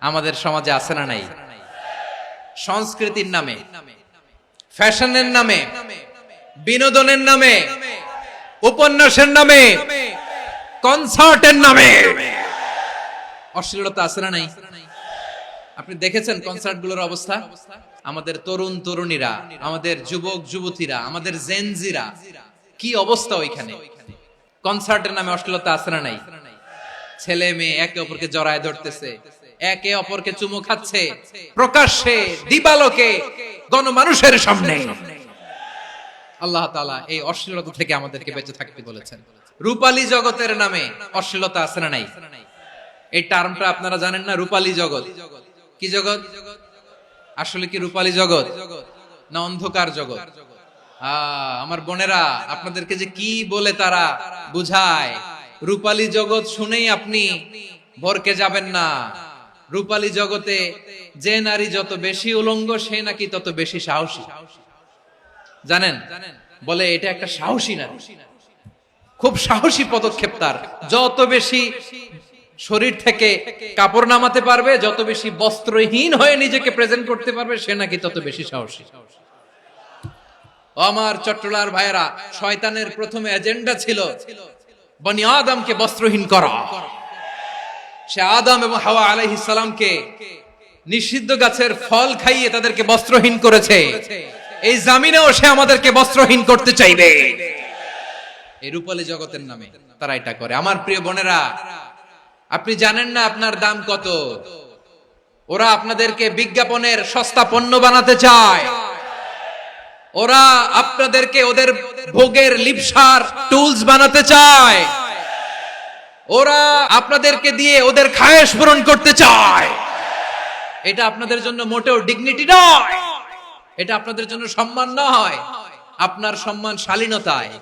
আমাদের সমাজে আছে না নাই? সংস্কৃতির নামে, ফ্যাশনের নামে, বিনোদনের নামে, উপন্যাসের নামে, কনসার্টের নামে অশ্লীলতা আছে না নাই? আপনি দেখেছেন কনসার্ট গুলোর অবস্থা? আমাদের তরুণ তরুণীরা, আমাদের যুবক যুবতীরা, আমাদের জেনজিরা, কি অবস্থা ওইখানে? কনসার্টের নামে অশ্লীলতা আছে না নাই? ছেলে মেয়ে একে অপরকে জড়ায় ধরতেছে, একে অপরকে চুমু খাচ্ছে, প্রকাশ্যে, দিবালোকে, গণমানুষের সামনে। আল্লাহ তাআলা এই অশ্লীলতা থেকে আমাদেরকে বেঁচে থাকতে বলেছেন। রূপালী জগতের নামে অশ্লীলতা আছে না নাই? এই টার্মটা আপনারা জানেন না? রূপালী জগৎ কি জগৎ? আসলে কি রূপালী জগৎ না অন্ধকার জগৎ? আমার বোনেরা, আপনাদেরকে যে কি বলে তারা বুঝায়, রূপালী জগৎ শুনেই আপনি ভরকে যাবেন না। রূপালী জগতে যে নারী যত বেশি উলঙ্গ, সে নাকি তত বেশি সাহসী। জানেন? বলে এটা একটা সাহসী নারী, খুব সাহসী পদক্ষেপ তার। যত বেশি শরীর থেকে কাপড় নামাতে পারবে, যত বেশি বস্ত্রহীন হয়ে নিজেকে প্রেজেন্ট করতে পারবে, সে নাকি তত বেশি সাহসী। আমার চট্টলার ভাইয়েরা, শয়তানের প্রথম এজেন্ডা ছিল বনি আদমকে বস্ত্রহীন করা। সে আদম এবং হাওয়া আলাইহিস সালামকে নিষিদ্ধ গাছের ফল খাইয়ে তাদেরকে বস্ত্রহীন করেছে। এই জামিনেও সে আমাদেরকে বস্ত্রহীন করতে চাইবে। এই রূপালী জগতের নামে তারা এটা করে। আমার প্রিয় বোনেরা, আপনি জানেন না আপনার দাম কত? ওরা আপনাদেরকে বিজ্ঞাপনের সস্তা পণ্য বানাতে চায়। ওরা আপনাদেরকে ওদের ভোগের লিপসার টুলস বানাতে চায়। ওরা আপনাদেরকে দিয়ে ওদের খায়েশ পূরণ করতে চায়। এটা আপনাদের জন্য মোটেও ডিগনিটি নয়, এটা আপনাদের জন্য সম্মান নয়। আপনার সম্মান শালীনতায়,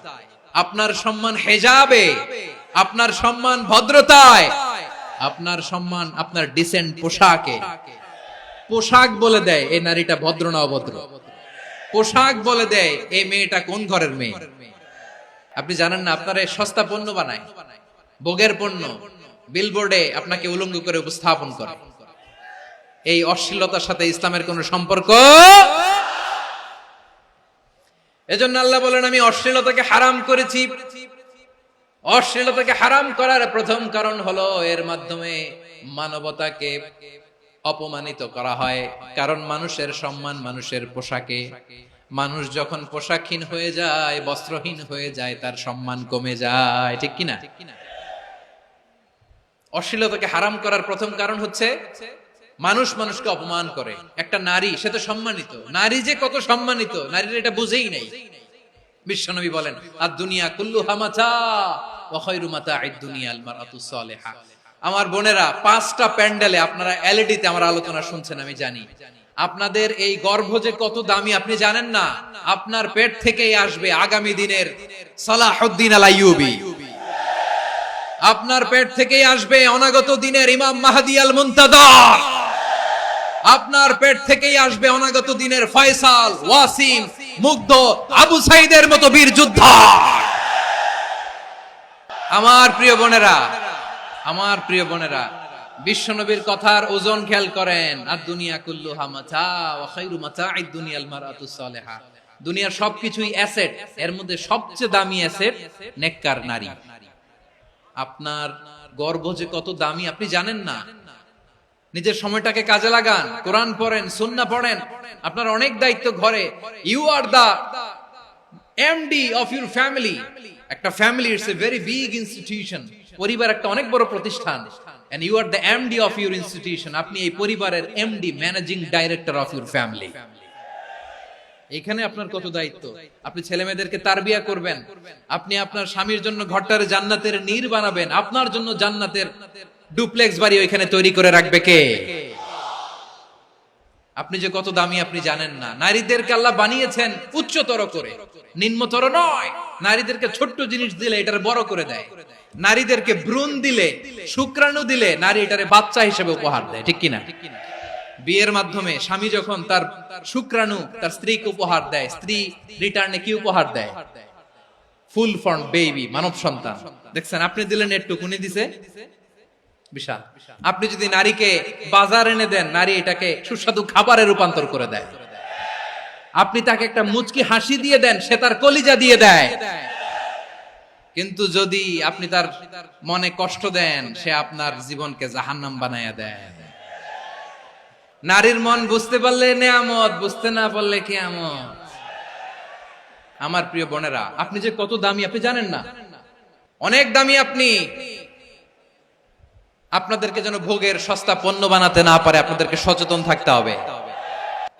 আপনার সম্মান হেজাবে, আপনার সম্মান ভদ্রতায়, আপনার সম্মান আপনার ডিসেন্ট পোশাকে। পোশাক বলে দেয় এই নারীটা ভদ্র না অভদ্র। পোশাক বলে দেয় এই মেয়েটা কোন ঘরের মেয়ে। আপনি জানেন না, আপনারা সস্তা পণ্য বানায়, ভোগের পণ্য, বিলবোর্ডে আপনাকে উলঙ্গ করে উপস্থাপন করে। এই অশ্লীলতার সাথে ইসলামের কোন সম্পর্ক। এজন্য আল্লাহ বলেন, আমি অশ্লীলতাকে হারাম করেছি। অশ্লীলতাকে হারাম করার প্রথম কারণ হলো এর মাধ্যমে মানবতাকে অপমানিত করা হয়। কারণ মানুষের সম্মান মানুষের পোশাকে। মানুষ যখন পোশাকহীন হয়ে যায়, বস্ত্রহীন হয়ে যায়, তার সম্মান কমে যায়। ঠিক কিনা? অশ্লীলতাকে হারাম করার প্রথম কারণ হচ্ছে মানুষ মানুষকে অপমান করে। একটা নারী, সে তো সম্মানিত, নারী যে কত সম্মানিত নারীরা এটা বুঝেই নাই। বিশ্বনবী বলেন আদ-দুনিয়া কুল্লুহা মাতা ওয়া খায়রু মাতা'আদ দুনিয়া আল মারআতু সালিহা। আমার বোনেরা, 5টা প্যান্ডেলে আপনারা এলইডিতে আমার আলোচনা শুনছেন আমি জানি। আপনাদের এই গর্ভ যে কত দামি আপনি জানেন না। আপনার পেট থেকেই আসবে আগামী দিনের সালাহুদ্দিন আল আইয়ুবী। আপনার পেট থেকেই আসবে অনাগত দিনের ইমাম মাহদী আল মুনতাদর। আপনার পেট থেকেই আসবে অনাগত দিনের ফয়সাল, ওয়াসিম, মুগ্ধ, আবু সাইদের মতো বীর যোদ্ধা। আমার প্রিয় বোনেরা, আমার প্রিয় বোনেরা, বিশ্বনবীর কথার ওজন খেয়াল করেন। আদ-দুনিয়া কুল্লুহা মাতা ওয়া খায়রু মাতা'আদ দুনিয়া আল মারআতু সালিহা। দুনিয়ার সবকিছুই অ্যাসেট, এর মধ্যে সবচেয়ে দামি অ্যাসেট নেককার নারী। আপনার গর্ভ যে কত দামি আপনি জানেন না। নিজের সময়টাকে কাজে লাগান, কোরআন পড়েন, সুন্নাহ পড়েন। আপনার অনেক দায়িত্ব ঘরে। You are the MD of your family. একটা family it's a very big institution. পরিবার একটা অনেক বড় প্রতিষ্ঠান। And you are the MD of your institution. আপনি এই পরিবারের MD, managing director of your family. এখানে আপনার কত দায়িত্ব। আপনি ছেলে মেয়েদেরকে তারবিয়া করবেন। আপনি আপনার স্বামীর জন্য ঘরটারে জান্নাতের নীর বানাবেন। আপনার জন্য জান্নাতের ডুপ্লেক্স বাড়ি ওইখানে তৈরি করে রাখবে কে? আপনি যে কত দামি আপনি জানেন না। নারীদেরকে আল্লাহ বানিয়েছেন উচ্চতর করে, নিম্নতর নয়। নারীদেরকে ছোট্ট জিনিস দিলে এটারে বড় করে দেয়। নারীদেরকে ভ্রূণ দিলে, শুক্রাণু দিলে নারী এটারে বাচ্চা হিসেবে উপহার দেয়, ঠিক কিনা? বিয়ের মাধ্যমে স্বামী যখন তার শুক্রাণু তার স্ত্রীকে উপহার দেয়, স্ত্রী রিটার্নে কি উপহার দেয়? ফুল ফর্ম বেবি, মানব সন্তান। দেখছেন, আপনি দিলেন একটুকুনি, দিছে বিশাল। আপনি যদি নারীকে বাজার এনে দেন, নারী এটাকে সুস্বাদু খাবারে রূপান্তর করে দেয়। আপনি তাকে একটা মুচকি হাসি দিয়ে দেন, সে তার কলিজা দিয়ে দেয়। কিন্তু যদি আপনি তার মনে কষ্ট দেন, সে আপনার জীবনকে জাহান্নাম বানায়া দেয়। নারীর মন বুঝতে পারলে নেয়ামত, বুঝতে না পারলে কিয়ামত। আমার প্রিয় বোনেরা, আপনি যে কত দামি আপনি জানেন না। অনেক দামি আপনি। আপনাদেরকে যেন ভোগের সস্তা পণ্য বানাতে না পারে, আপনাদেরকে সচেতন থাকতে হবে।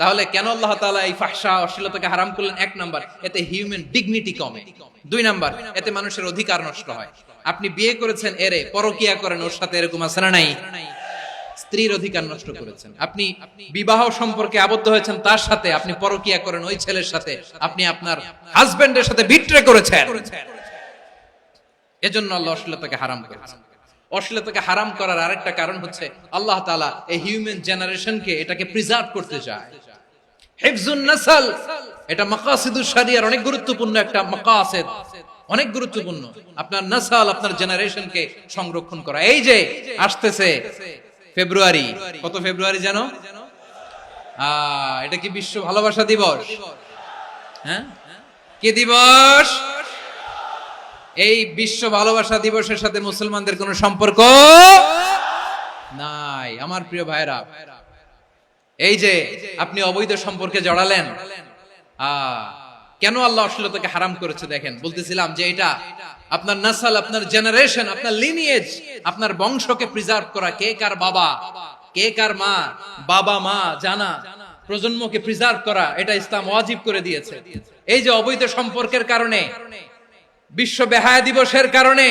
তাহলে কেন আল্লাহ তাআলা এই ফাহশা, অশ্লীলতাকে হারাম করলেন? 1 নাম্বার, এতে হিউম্যান ডিগনিটি কমে। 2 নাম্বার, এতে মানুষের অধিকার নষ্ট হয়। আপনি বিয়ে করেছেন, এরে পরকিয়া করেন, ওর সাথে এরকম আছে না নাই? স্ত্রীর অধিকার নষ্ট করেছেন। আপনি বিবাহ সম্পর্কে আবদ্ধ হয়েছেন তার সাথে, আপনি পরকিয়া করেন ওই ছেলের সাথে, আপনি আপনার হাজবেন্ডের সাথে বিট্রে করেছেন। এজন্য আল্লাহ অশ্লীলতাকে হারাম করেছেন। অশ্লীলতাকে হারাম করার আরেকটা কারণ হচ্ছে আল্লাহ তাআলা এই হিউম্যান জেনারেশনকে এটাকে প্রিজার্ভ করতে চায়। হিফজুন নাসল, এটা মাকাসিদুশ শরিয়ার অনেক গুরুত্বপূর্ণ একটা মাকাসিদ, অনেক গুরুত্বপূর্ণ। আপনার নাসল, আপনার জেনারেশনকে সংরক্ষণ করা। এই যে আসতেছে ফেব্রুয়ারি, কত ফেব্রুয়ারি জানো? এটা কি বিশ্ব ভালোবাসা দিবস? হ্যাঁ, কি দিবস? এই বিশ্ব ভালোবাসা দিবসের সাথে মুসলমানদের কোনো সম্পর্ক নাই। আমার প্রিয় ভাইরা, এই যে আপনি অবৈধ সম্পর্কে জড়ালেন, কেন আল্লাহ অশ্লীলতাকে হারাম করেছে দেখেন। বলতেছিলাম যে এটা আপনার নাসল, আপনার জেনারেশন, আপনার লিনিয়েজ, আপনার বংশকে প্রিজার্ভ করা। কে কার বাবা, কে কার মা, বাবা মা জানা, প্রজন্মকে প্রিজার্ভ করা, এটা ইসলাম ওয়াজিব করে দিয়েছে। এই যে অবৈধ সম্পর্কের কারণে, বিশ্ব বেহায়া দিবসের কারণে,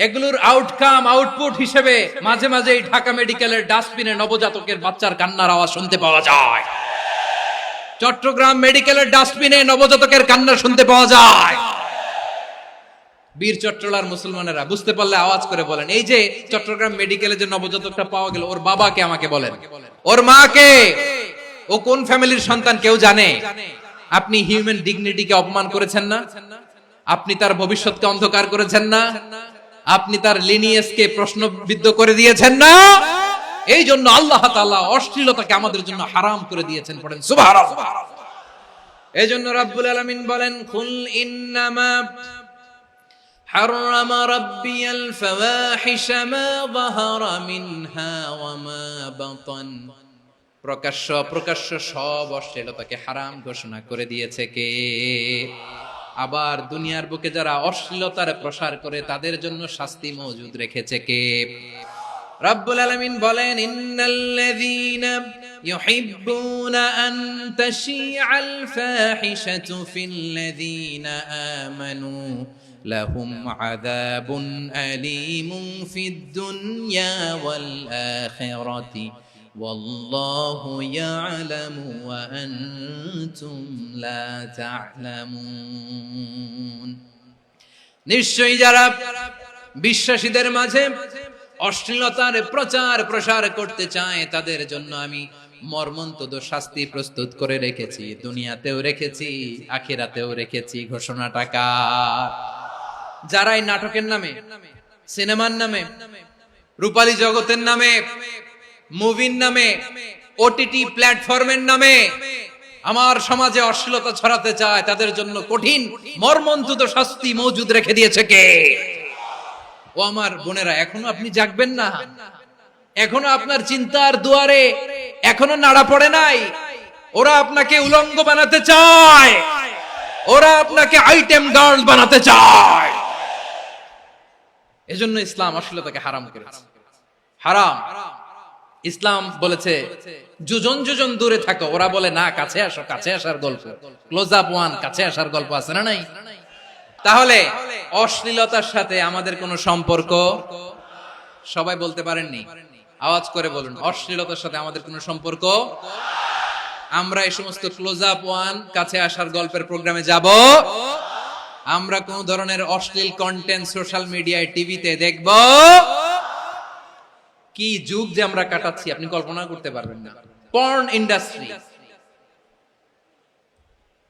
এগুলোর আউটকাম, আউটপুট হিসেবে মাঝে মাঝে ঢাকা মেডিকেলের ডাস্টবিনে নবজাতকের বাচ্চার কান্নার আওয়াজ শুনতে পাওয়া যায়। চট্টগ্রাম মেডিকেলের ডাস্টবিনে নবজাতকের কান্না শুনতে পাওয়া যায়। বীর চট্টলার মুসলমানেরা বুঝতে পারলে আওয়াজ করে বলেন, এই যে চট্টগ্রাম মেডিকেলে যে নবজাতকটা পাওয়া গেল, ওর বাবাকে আমাকে বলেন, ওর মাকে, ও কোন ফ্যামিলির সন্তান কেউ জানে? আপনি হিউম্যান ডিগনিটিকে অপমান করেছেন না? আপনি তার ভবিষ্যৎকে অন্ধকার করেছেন না? আপনি তার লিনিয়েজকে প্রশ্নবিদ্ধ করে দিয়েছেন না? এই জন্য আল্লাহ তাআলা অশ্লীলতাকে আমাদের জন্য হারাম করে দিয়েছেন। পড়েন সুবহানাল্লাহ। এই জন্য রাব্বুল আলামিন বলেন, কুল ইন্নামা হারামা রাব্বিয়াল ফাওয়াহিশা মা যাহারা মিনহা ওয়া মা বাতান। প্রকাশ্য অপ্রকাশ্য সব অশ্লীলতাকে হারাম ঘোষণা করে দিয়েছে কে? আবার দুনিয়ার বুকে যারা অশ্লীলতার প্রসার করে তাদের জন্য শাস্তি মজুদ রেখেছে কে? রব্বুল আলামিন বলেন, ইন্নাল্লাযীনা يحبون أن تشيع الفاحشة في الذين آمنوا لهم عذاب أليم في الدنيا والآخرة والله يعلم وأنتم لا تعلمون নিশ্চয়ই যারা বিশ্বাসীদের মাঝে অশ্লীলতার প্রচার প্রসার করতে চায় তাদের জন্য আমি মর্মন্তুদ শাস্তি প্রস্তুত করে রেখেছি, দুনিয়াতেও রেখেছি, আখিরাতেও রেখেছি। ঘোষণাটা কার? যারা এই নাটকের নামে, সিনেমার নামে, রূপালী জগতের নামে, মুভির নামে, ওটিটি প্ল্যাটফর্মের নামে আমার সমাজে অশ্লীলতা ছড়াতে চায় তাদের জন্য কঠিন মর্মন্তুদ শাস্তি মজুদ রেখে দিয়েছে কে? ও আমার বোনেরা, এখনো আপনি জাগবেন না? এখনো আপনার চিন্তার দুয়ারে এখনো নাড়া পড়ে নাই? ওরা আপনাকে উলঙ্গ বানাতে চায়, ওরা আপনাকে আইটেম গার্ল বানাতে চায়। এজন্য ইসলাম অশ্লীলতাকে হারাম করেছে। হারাম। ইসলাম বলেছে যোজন যোজন দূরে থাকো, ওরা বলে না কাছে আসো, কাছে আসার গল্প, ক্লোজ আপ ওয়ান, কাছে আসার গল্প আছে না নাই? তাহলে অশ্লীলতার সাথে আমাদের কোনো সম্পর্ক? সবাই বলতে পারেননি, আওয়াজ করে বলুন, অশ্লীলতার সাথে আমাদের কোনো সম্পর্ক? আমরা এই সমস্ত ক্লোজ আপ ওয়ান, কাছে আসার গল্পের প্রোগ্রামে যাব? আমরা কোন ধরনের অশ্লীল কন্টেন্ট সোশ্যাল মিডিয়ায়, টিভিতে দেখব? কি যুগ যে আমরা কাটাচ্ছি আপনি কল্পনা করতে পারবেন না। পর্ন ইন্ডাস্ট্রি,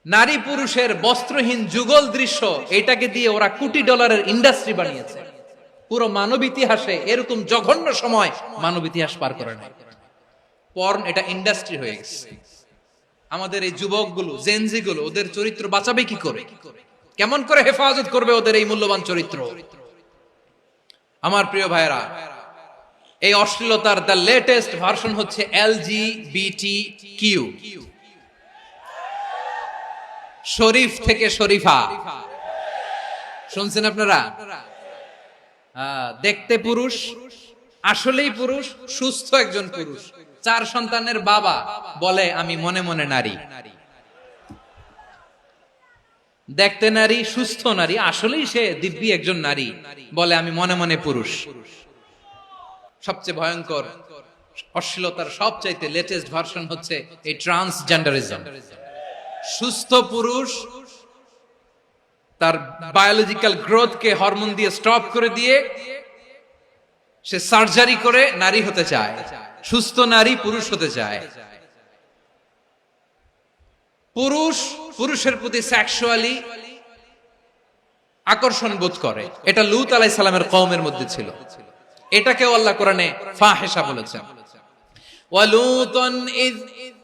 নারী পুরুষের বস্ত্রহীন যুগল দৃশ্য, এটাকে দিয়ে ওরা কোটি ডলারের ইন্ডাস্ট্রি বানিয়েছে। পুরো মানব ইতিহাসে এরকম জঘন্য সময় মানব ইতিহাস পার করে নাই। পর্ন এটা ইন্ডাস্ট্রি হয়ে গেছে। আমাদের এই যুবকগুলো, জেনজি গুলো, ওদের চরিত্র বাঁচাবে কি করে? কেমন করে হেফাজত করবে ওদের এই মূল্যবান চরিত্র? আমার প্রিয় ভাইরা, এই অশ্লীলতার দ্য লেটেস্ট ভার্সন হচ্ছে LGBTQ, শরীফ থেকে শরীফা। শুনছেন আপনারা? দেখতে পুরুষ, আসলেই পুরুষ, সুস্থ একজন পুরুষ, 4 সন্তানের বাবা, বলে আমি মনে মনে নারী। দেখতে নারী, সুস্থ নারী, আসলেই সে দিব্যি একজন নারী, বলে আমি মনে মনে পুরুষ। সবচেয়ে ভয়ঙ্কর অশ্লীলতার সবচাইতে লেটেস্ট ভার্সন হচ্ছে এই ট্রান্সজেন্ডারিজম। সুস্থ পুরুষ তার বায়োলজিক্যাল গ্রোথকে হরমোন দিয়ে স্টপ করে দিয়ে সে সার্জারি করে নারী হতে চায়। সুস্থ নারী পুরুষ হতে চায়। পুরুষ পুরুষের প্রতি সেক্সুয়ালি আকর্ষণ বোধ করে। এটা লূত আলাইহিস সালামের কওমের মধ্যে ছিল। এটাকে আল্লাহ কোরআনে ফাহিশা বলেছেন। ওয়ালুতান ইয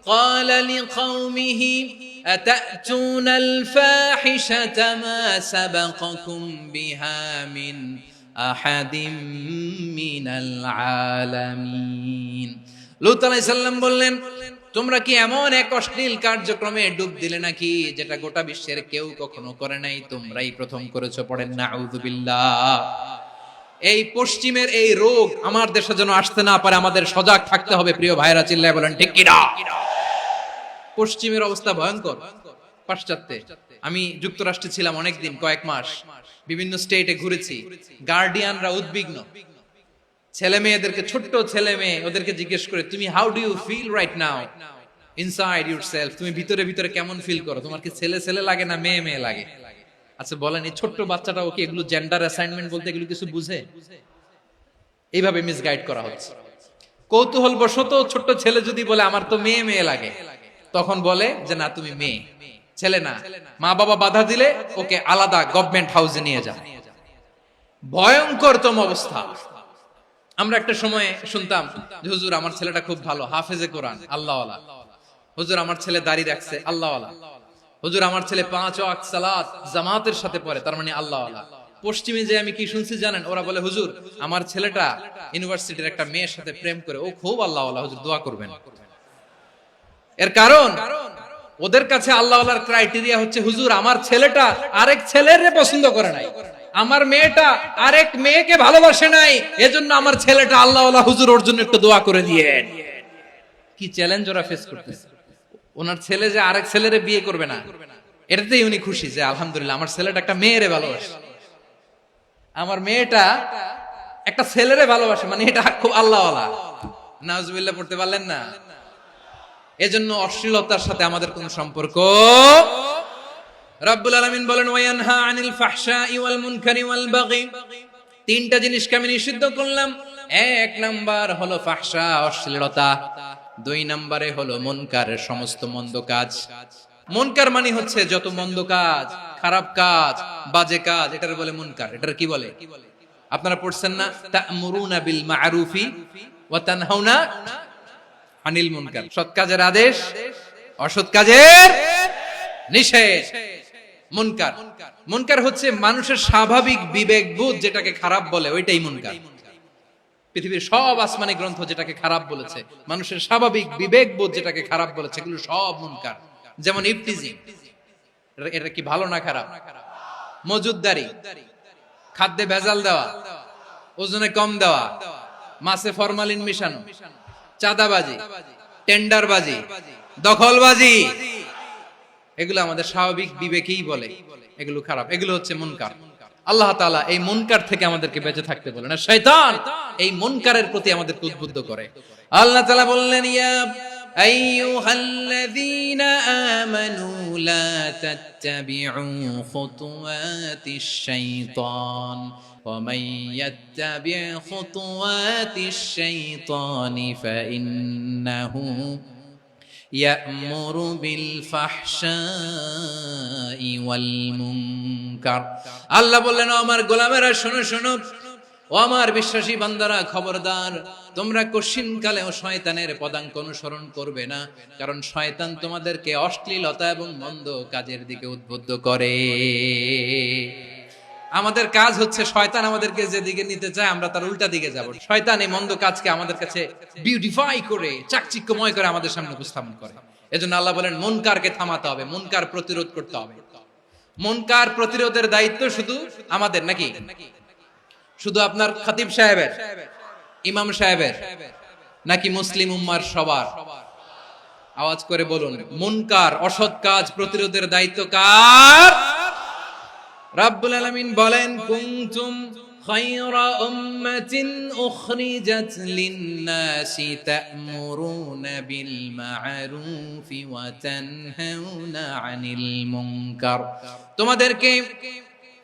ক্বালা লিকাওমিহি আতাতুনাল ফাহিশাতা মা সাবাকাকুম বিহা মিন আহাদিম মিনাল আলামিন। লূত আলাইহিস সালাম বললেন, তোমরা কি এমন এক অশ্লীল কার্যক্রমে ডুব দিলে নাকি যেটা গোটা বিশ্বের কেউ কখনো করে নাই, তোমরাই প্রথম করেছো। পড়েন নাউযুবিল্লাহ। এই পশ্চিমের এই রোগ আমার দেশে যেন আসতে না পারে, আমাদের সজাগ থাকতে হবে। প্রিয় ভাইরা, চিল্লায় বলেন ঠিক কি না? পশ্চিমের অবস্থা ভয়ঙ্কর। পাশ্চাত্যে আমি যুক্তরাষ্ট্রে ছিলাম অনেকদিন, কয়েক মাস, বিভিন্ন স্টেটে ঘুরেছি। গার্ডিয়ানরা উদ্বিগ্ন, ছেলে মেয়েদেরকে, ছোট্ট ছেলে মেয়ে, ওদেরকে জিজ্ঞেস করে, তুমি how do you feel right now inside yourself? তুমি ভিতরে ভিতরে কেমন ফিল করো? তোমার কি ছেলে ছেলে লাগে না মেয়ে মেয়ে লাগে? আচ্ছা বলেন, এই ছোট্ট বাচ্চাটা ওকে এগুলো জেন্ডার অ্যাসাইনমেন্ট বলতে এগুলো কিছু বুঝে? এইভাবে মিসগাইড করা হচ্ছে। কৌতূহল বশত ছোট্ট ছেলে যদি বলে আমার তো মেয়ে মেয়ে লাগে, তখন বলে যে না তুমি মেয়ে, ছেলে না। মা বাবা বাধা দিলে ওকে আলাদা গভর্নমেন্ট হাউসে নিয়ে যায়। ভয়ঙ্করতম অবস্থা। আমরা একটা সময় শুনতাম যে হুজুর আমার ছেলেটা খুব ভালো, হাফেজে কোরআন, আল্লাহওয়ালা। হুজুর আমার ছেলে দাড়ি রাখছে, আল্লাহওয়ালা। হুজুর আমার ছেলে 5 ওয়াক্ত সালাত জামাতের সাথে পড়ে, তার মানে আল্লাহওয়ালা। পশ্চিমে যে আমি কি শুনছি জানেন? ওরা বলে হুজুর আমার ছেলেটা ইউনিভার্সিটির একটা মেয়ের সাথে প্রেম করে, ও খুব আল্লাহওয়ালা, হুজুর দোয়া করবেন। এর কারণ ওদের কাছে আল্লাহওয়ালার ক্রাইটেরিয়া হচ্ছে হুজুর আমার ছেলেটা আরেক ছেলের পছন্দ করে নাই, আমার মেয়েটা আরেক মেয়েকে ভালোবাসে নাই, এজন্য আমার ছেলেটা আল্লাহওয়ালা, হুজুর ওর জন্য একটু দোয়া করে দিয়েন। কি চ্যালেঞ্জ ওরা ফেস করতেছে। ওনার ছেলে যে আরেক ছেলেরে বিয়ে করবে না, এটাতেই উনি খুশি যে আলহামদুলিল্লাহ আমার ছেলেটা একটা মেয়েরে ভালোবাসে, আমার মেয়েটা একটা ছেলেরে ভালোবাসে, মানে এটা খুব আল্লাহওয়ালা। নাউজুবিল্লাহ পড়তে পারলেন না? এজন্য অশ্লীলতার সাথে আমাদের কোনো সম্পর্ক। রাব্বুল আলামিন বলেন ওয়ায়ানহা আনিল ফাহশাই ওয়াল মুনকারি ওয়াল বাগি, তিনটা জিনিসকে আমি নিষিদ্ধ করলাম। এক নাম্বার হলো ফাহশা, অশ্লীলতা। দুই নম্বরে হলো মুনকারের সমস্ত মন্দ কাজ। মুনকার মানে হচ্ছে যত মন্দ কাজ, খারাপ কাজ, বাজে কাজ, এটার বলে মুনকার। এটার কি বলে? আপনারা পড়ছেন না, তা'মুরুনা বিল মা'রুফি ওয়া তানহাউনা আনিল মুনকার। সৎ কাজের আদেশ, অসৎ কাজের নিষেধ। মুনকার, মুনকার হচ্ছে মানুষের স্বাভাবিক বিবেকবোধ যেটাকে খারাপ বলে, ওইটাই মুনকার। পৃথিবীর সব আসমানি গ্রন্থ যেটাকে খারাপ বলেছে, মানুষের স্বাভাবিক বিবেকবোধ যেটাকে খারাপ বলেছে, এগুলো সব মুনকার। যেমন ইফতিজিং, এটা কি ভালো না খারাপ? মজুদদারি, খাদ্যে ভেজাল দেওয়া, ওজনে কম দেওয়া, মাছে ফরমালিন মিশানো, চাঁদাবাজি, টেন্ডারবাজি, দখলবাজি, এগুলো আমাদের স্বাভাবিক বিবেকেই বলে এগুলো খারাপ, এগুলো হচ্ছে মুনকার। আল্লাহ তাআলা এই মুনকার থেকে আমাদেরকে বেঁচে থাকতে বলেন, আর শয়তান এই মুনকারের প্রতি আমাদেরকে উদ্বুদ্ধ করে। আল্লাহ তাআলা বললেন, ইয়া আইয়ুহাল্লাযীনা আমানু লা তাত্তাবিউ খুতুওয়াতিশ শাইতান ওয়া মান ইয়াত্তাবি' খুতুওয়াতিশ শাইতানি ফাইন্নাহু ইয়া'মুরু বিল ফাহশাই ওয়াল মুনকার। আল্লাহ বললেন, আমার গোলামেরা শোনো শোনো, ও আমার বিশ্বাসী বান্দারা খবরদার, তোমরা কশিনকালেও শয়তানের পদাঙ্ক অনুসরণ করবে না, কারণ শয়তান তোমাদেরকে অশ্লীলতা এবং মন্দ কাজের দিকে উদ্বুদ্ধ করে। আমাদের কাজ হচ্ছে শয়তান আমাদেরকে যেদিকে নিতে চায় আমরা তার উল্টা দিকে যাব। শয়তান এই মন্দ কাজকে আমাদের কাছে বিউটিফাই করে, চাকচিক্যময় করে আমাদের সামনে উপস্থাপন করে। এজন্য আল্লাহ বলেন মুনকারকে থামাতে হবে, মুনকার প্রতিরোধ করতে হবে। মুনকার প্রতিরোধের দায়িত্ব শুধু আমাদের নাকি? শুধু আপনার খতিব সাহেবের, ইমাম সাহেবের, নাকি মুসলিম উম্মার সবার? আওয়াজ করে বলুন, মুনকার অসৎ কাজ প্রতিরোধের দায়িত্ব কার? রাব্বুল আলামিন বলেন, কুনতুম খায়রা উম্মাতিন উখরিজাত লিন-নাসি তা'মুরুনা বিল মা'রুফি ওয়া তানহাউনা আনিল মুনকার। তোমাদেরকে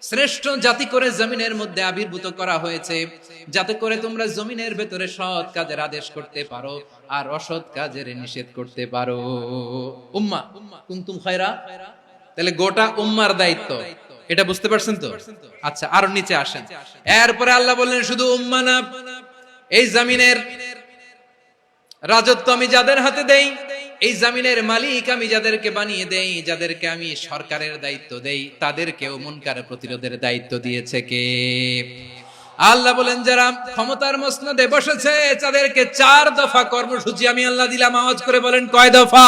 শ্রেষ্ঠ জাতি করে জমিনের মধ্যে আবির্ভূত করা হয়েছে, যাতে করে তোমরা জমিনের ভেতরে সৎ কাজের আদেশ করতে পারো আর অসৎ কাজের নিষেধ করতে পারো। উম্মাহ, কুনতুম খায়রা, তাহলে গোটা উম্মার দায়িত্ব, এটা বুঝতে পারছেন তো? আচ্ছা, আরো নিচে আসেন। এরপরে আল্লাহ বললেন, শুধু উম্মাহ না, এই জমিনের রাজত্ব আমি যাদের হাতে দেই, এই জমিনের মালিক আমি যাদেরকে বানিয়ে দেই, যাদেরকে আমি সরকারের দায়িত্ব দেই, তাদেরকেও মুনকার প্রতিরোধের দায়িত্ব দিয়েছে কে? আল্লাহ বলেন, যারা ক্ষমতার মসনদে বসেছে তাদেরকে 4 দফা কর্মসূচি আমি আল্লাহ দিলাম। আওয়াজ করে বলেন, কয় দফা?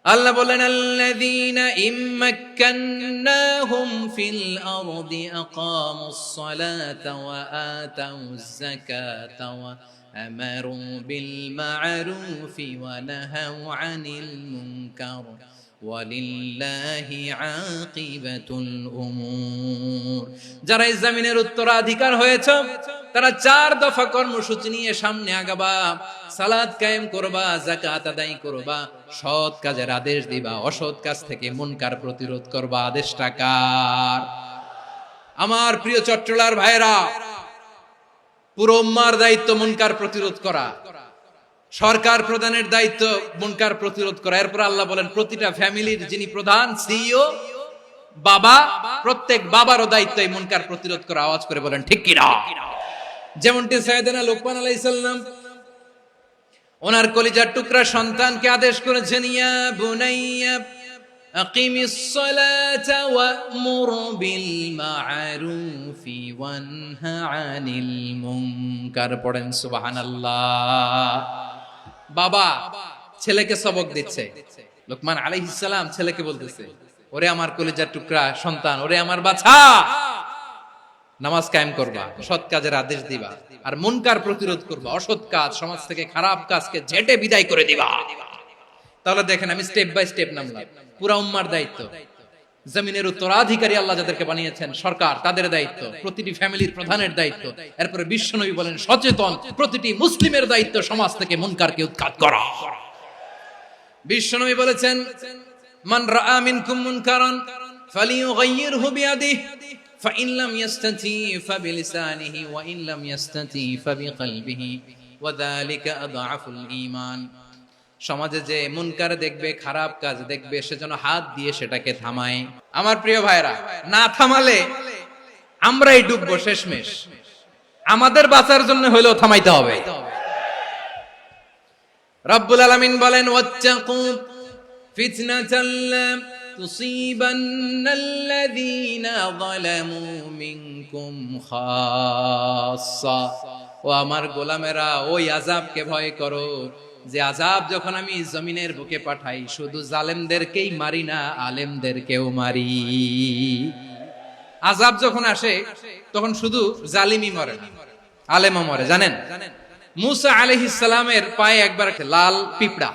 আল্লাহ বলেন, আল্লাযীনা ইম্মাক্কান্নাহুম ফিল আরদি আকামুস সালাতা ওয়া আতাউয যাকাতা ওয়া আমারু বিল মা'রুফি ওয়া নাহাউ আনিল মুনকার ওয়ালিল্লাহি আকিবাতুল উমুর। যারা এই জমিনের উত্তরাধিকার হয়েছে তারা 4 দফা কর্মসূচি নিয়ে সামনে আগাবা। সালাত কায়েম করবা, যাকাত আদায় করবা, সৎ কাজের আদেশ দিবা, অসৎ কাজ থেকে মুনকার প্রতিরোধ করবা। আদেশটা কার? আমার প্রিয় চট্টলার ভাইরা, পুরো উম্মার দায়িত্ব মুনকার প্রতিরোধ করা, সরকার প্রধানের দায়িত্ব মুনকার প্রতিরোধ করা। এরপর আল্লাহ বলেন, প্রতিটা ফ্যামিলির যিনি প্রধান সিইও বাবা, প্রত্যেক বাবারও দায়িত্ব এই মুনকার প্রতিরোধ করা। আওয়াজ করে বলেন ঠিক কিনা? যেমনটি সাইয়েদনা লোকমান আলাইহিস সালাম ওনার কলিজার টুকরা সন্তানকে আদেশ করেছেন, ইয়া বুনাইয়া আকিমিস সালাতা ওয়া'মুর বিল মা'রুফি ওয়ানহা আনিল মুনকার। পড়েন সুবহানাল্লাহ। বাবা ছেলেকে সবক দিচ্ছে, লোকমান আলাইহিস সালাম ছেলেকে বলতেছে, ওরে আমার কলিজার টুকরা সন্তান, ওরে আমার বাছা, নামাজ কায়েম করবা, সৎ কাজের আদেশ দিবা, আর মুনকার প্রতিরোধ করবা, অসৎ কাজ, সমাজ থেকে খারাপ কাজকে ঝেঁটে বিদায় করে দিবা। তাহলে দেখেন আমি স্টেপ বাই স্টেপ নামলাম। পুরা উম্মার দায়িত্ব, জমিনের উত্তরাধিকারী আল্লাহ যাদেরকে বানিয়েছেন সরকার, তাদের দায়িত্ব, প্রতিটি ফ্যামিলির প্রধানের দায়িত্ব, এরপরে বিশ্বনবী বলেন সচেতন প্রতিটি মুসলিমের দায়িত্ব সমাজ থেকে মুনকারকে উৎখাত করা। বিশ্বনবী বলেছেন মান রাআ মিনকুম মুনকারান ফালিয়ুগাইয়িরহু বিয়াদিহি ফাইন লাম ইয়াস্তাতি ফাবিলিসানিহি ওয়া ইন লাম ইয়াস্তাতি ফাবিকলবিহি ওয়া যালিকা আযআফুল ঈমান। সমাজে যে মুনকার দেখবে, খারাপ কাজ দেখবে, সেজন্য হাত দিয়ে সেটাকে থামায়। আমার প্রিয় ভাইরা, না থামালে আমরাই ডুববো শেষমেশ। আমাদের বাঁচার জন্য হলেও থামাইতে হবে। রব্বুল আলামিন বলেন ওয়াত্তাকু ফিতনাতাল লা তুসিবান্নাল্লাযীনা যালামু মিনকুম খাসসা। ও আমার গোলামেরা, ওই আযাবকে ভয় করো যে আযাব যখন আমি জমিনের বুকে পাঠাই শুধু জালেমদেরকেই মারি না, আলেমদেরকেও মারি। আযাব যখন আসে তখন শুধু জালিমই মরে না, আলেমও মরে। জানেন মুসা আলাইহিস সালামের পায়ে একবার লাল পিঁপড়া,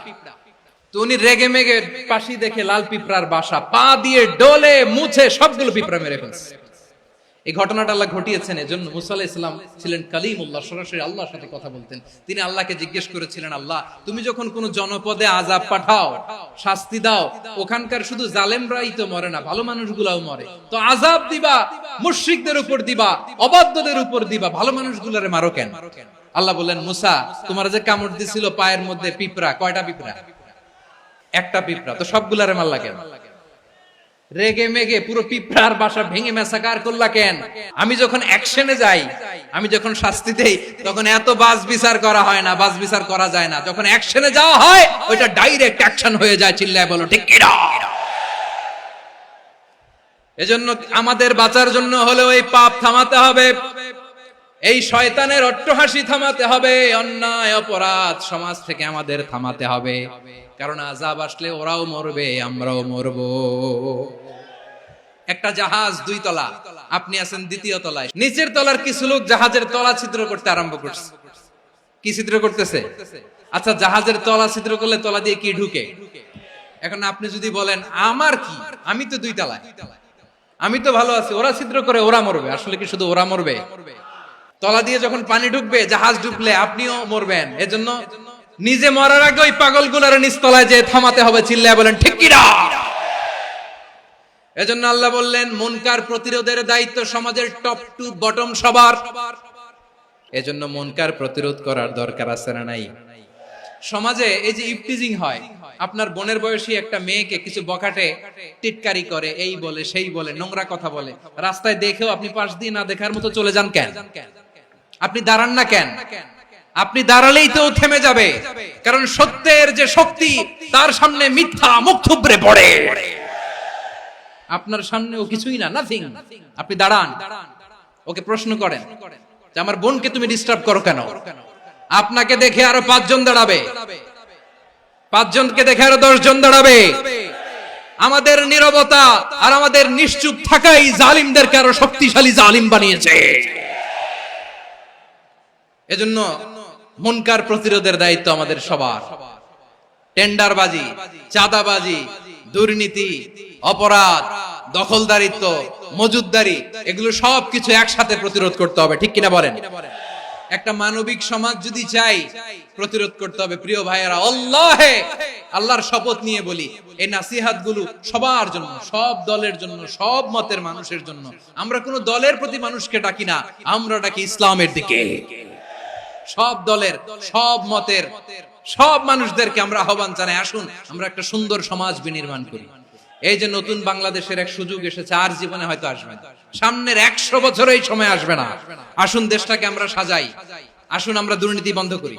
তো উনি রেগে মেগে পাশি দেখে লাল পিঁপড়ার বাসা, পা দিয়ে ডলে মুছে সবগুলো পিঁপড়া মেরে ফেলছে। এই ঘটনাটা আল্লাহ ঘটিয়েছেন এজন্য মুসা আলাইহিস সালাম ছিলেন কালিমুল্লাহ, সরাসরি আল্লাহর সাথে কথা বলতেন। তিনি আল্লাহকে জিজ্ঞেস করেছিলেন, আল্লাহ তুমি যখন কোন জনপদে আযাব পাঠাও, শাস্তি দাও, ওখানকার শুধু জালেমরাই তো মরে না, ভালো মানুষগুলাও মরে, তো আযাব দিবা মুশরিকদের উপর দিবা, অবাধ্যদের উপর দিবা, ভালো মানুষগুলোরে মারো কেন? আল্লাহ বললেন মুসা তোমার যে কামড় দিছিল পায়ের মধ্যে পিঁপড়া, কয়টা পিঁপড়া? একটা পিঁপড়া, তো সবগুলারে মারলা কেন? রেগে মেগে পুরো পিঁপড়ার বাসা ভেঙে মেসাকার করলা কেন? আমি যখন অ্যাকশনে যাই, আমি যখন শাস্তি দেই, তখন এত বাস বিচার করা হয় না, বাস বিচার করা যায় না। যখন অ্যাকশনে যাওয়া হয় ওইটা ডাইরেক্ট অ্যাকশন হয়ে যায়। চিল্লায় বলো ঠিক কিনা? এজন্য আমাদের বাঁচার জন্য হলে ওই পাপ থামাতে হবে, এই শয়তানের অট্টহাসি থামাতে হবে, অন্যায় অপরাধ সমাজ থেকে আমাদের থামাতে হবে। কারণ আযাব আসলে ওরাও মরবে, আমরাও মরব। একটা জাহাজ 2 তলা, আপনি আছেন 2য় তলায়, নিচের তলার কিছু লোক জাহাজের তলা ছিদ্র করতে আরম্ভ করছে। কি ছিদ্র করতেছে? আচ্ছা জাহাজের তলা ছিদ্র করলে তলা দিয়ে কি ঢুকে? এখন আপনি যদি বলেন আমার কি, আমি তো 2 তলায়, আমি তো ভালো আছি, ওরা ছিদ্র করে ওরা মরবে, আসলে কি শুধু ওরা মরবে? তলা দিয়ে যখন পানি ঢুকবে, জাহাজ ঢুকলে আপনিও মরবেন। এজন্য নিজে মরার আগে ওই পাগলগুলোর নিচতলায় যে থামাতে হবে। চিল্লায় বলেন ঠিক কিনা? এজন্য আল্লাহ বললেন মুনকার প্রতিরোধের দায়িত্ব সমাজের টপ টু বটম সবার। এজন্য মুনকার প্রতিরোধ করার দরকার আছে না নাই? সমাজে এই যে ইফটিজিং হয়, আপনার বোনের বয়সী একটা মেয়েকে কিছু বখাটে টিটকারি করে, এই বলে সেই বলে, নোংরা কথা বলে, রাস্তায় দেখেও আপনি পাশ দিয়ে না দেখার মতো চলে যান কেন? আপনি দাঁড়ান না কেন? আপনি দাঁড়ালেই তো থেমে যাবে, কারণ সত্যের যে শক্তি তার সামনে মিথ্যা মুখ থুবড়ে পড়ে। আপনার সামনেও কিছুই না, নাথিং। আপনি দাঁড়ান, ওকে প্রশ্ন করেন যে আমার বোনকে তুমি ডিস্টার্ব করো কেন? আপনাকে দেখে আরো 5 জন দাঁড়াবে, 5 জনকে দেখে আরো 10 জন দাঁড়াবে। আমাদের নীরবতা আর আমাদের নিশ্চুপ থাকাই জালিমদেরকে আরো শক্তিশালী জালিম বানিয়েছে। এজন্য মুনকার প্রতিরোধের দায়িত্ব আমাদের সবার। টেন্ডারবাজি, চাঁদাবাজি, দুর্নীতি, অপরাধ, দখলদারিত্ব, মজুদদারি, এগুলো সবকিছু একসাথে প্রতিরোধ করতে হবে। ঠিক কিনা বলেন? একটা মানবিক সমাজ যদি চাই, প্রতিরোধ করতে হবে। প্রিয় ভাইয়েরা, আল্লাহর শপথ নিয়ে বলি, এই নাসিহাত গুলো সবার জন্য, সব দলের জন্য, সব মতের মানুষের জন্য। আমরা কোন দলের প্রতি মানুষকে ডাকি না, আমরা ডাকি ইসলামের দিকে। সব দলের, সব মতের, সব মানুষদেরকে আমরা আহ্বান জানাই, আসুন আমরা একটা সুন্দর সমাজ বিনির্মাণ করি। এই যে নতুন বাংলাদেশের এক সুযোগ এসেছে, আর জীবনে হয়তো আসবে না, সামনের 100 বছর এই সময় আসবে না। আসুন দেশটাকে আমরা সাজাই, আসুন আমরা দুর্নীতি বন্ধ করি,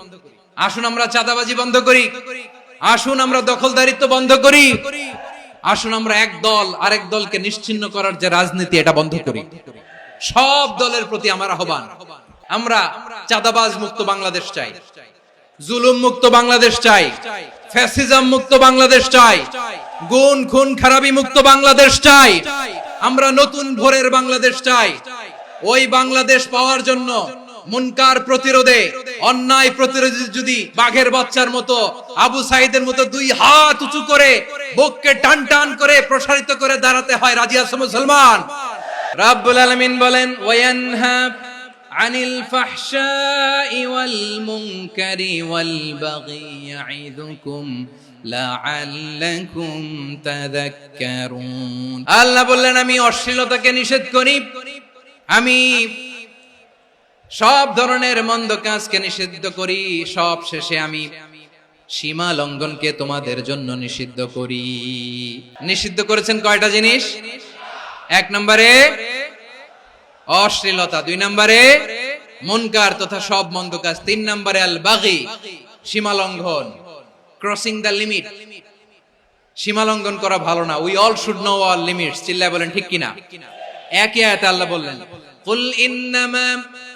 আসুন আমরা চাঁদাবাজি বন্ধ করি, আসুন আমরা দখলদারিত্ব বন্ধ করি, আসুন আমরা এক দল আরেক দলকে নিশ্চিহ্ন করার যে রাজনীতি, এটা বন্ধ করি। সব দলের প্রতি আমার আহ্বান, আমরা চাঁদাবাজ মুক্ত বাংলাদেশ চাই, জুলুম মুক্ত বাংলাদেশ চাই, ফ্যাসিজম মুক্ত বাংলাদেশ চাই, গুণ খুন খারাপি মুক্ত বাংলাদেশ চাই। আমরা নতুন ভোরের বাংলাদেশ চাই। ওই বাংলাদেশ পাওয়ার জন্য মুনকার প্রতিরোধে, অন্যায় প্রতিরোধে যদি বাঘের বাচ্চার মতো, আবু সাইদের মতো দুই হাত উঁচু করে বুককে টান টান করে প্রসারিত করে দাঁড়াতে হয়, রাজি আছো মুসলমান? রাব্বুল আলামিন বলেন ওয়ায়ানহা আনিল ফাহশাই ওয়াল মুনকারি ওয়াল বাগি ইয়াইদুকুম লাআল্লাকুম তাযাক্কারুন। আল্লাহ বললেন আমি অশ্লীলতাকে নিষেধ করি, আমি সব ধরনের মন্দ কাজকে নিষিদ্ধ করি, সব শেষে আমি সীমা লঙ্ঘনকে তোমাদের জন্য নিষিদ্ধ করি। নিষিদ্ধ করেছেন কয়টা জিনিস? 1 নম্বরে অশ্লীলতা, 2 নম্বরে মুনকার তথা সব মন্দ কাজ, 3 নম্বরে আল বাগি সীমা লঙ্ঘন, ক্রসিং দ্য লিমিট। সীমা লঙ্ঘন করা ভালো না। We all should know our limits. চিল্লায় বলেন ঠিক কিনা? একই আয়াতে আল্লাহ বললেন কুল ইন্নামা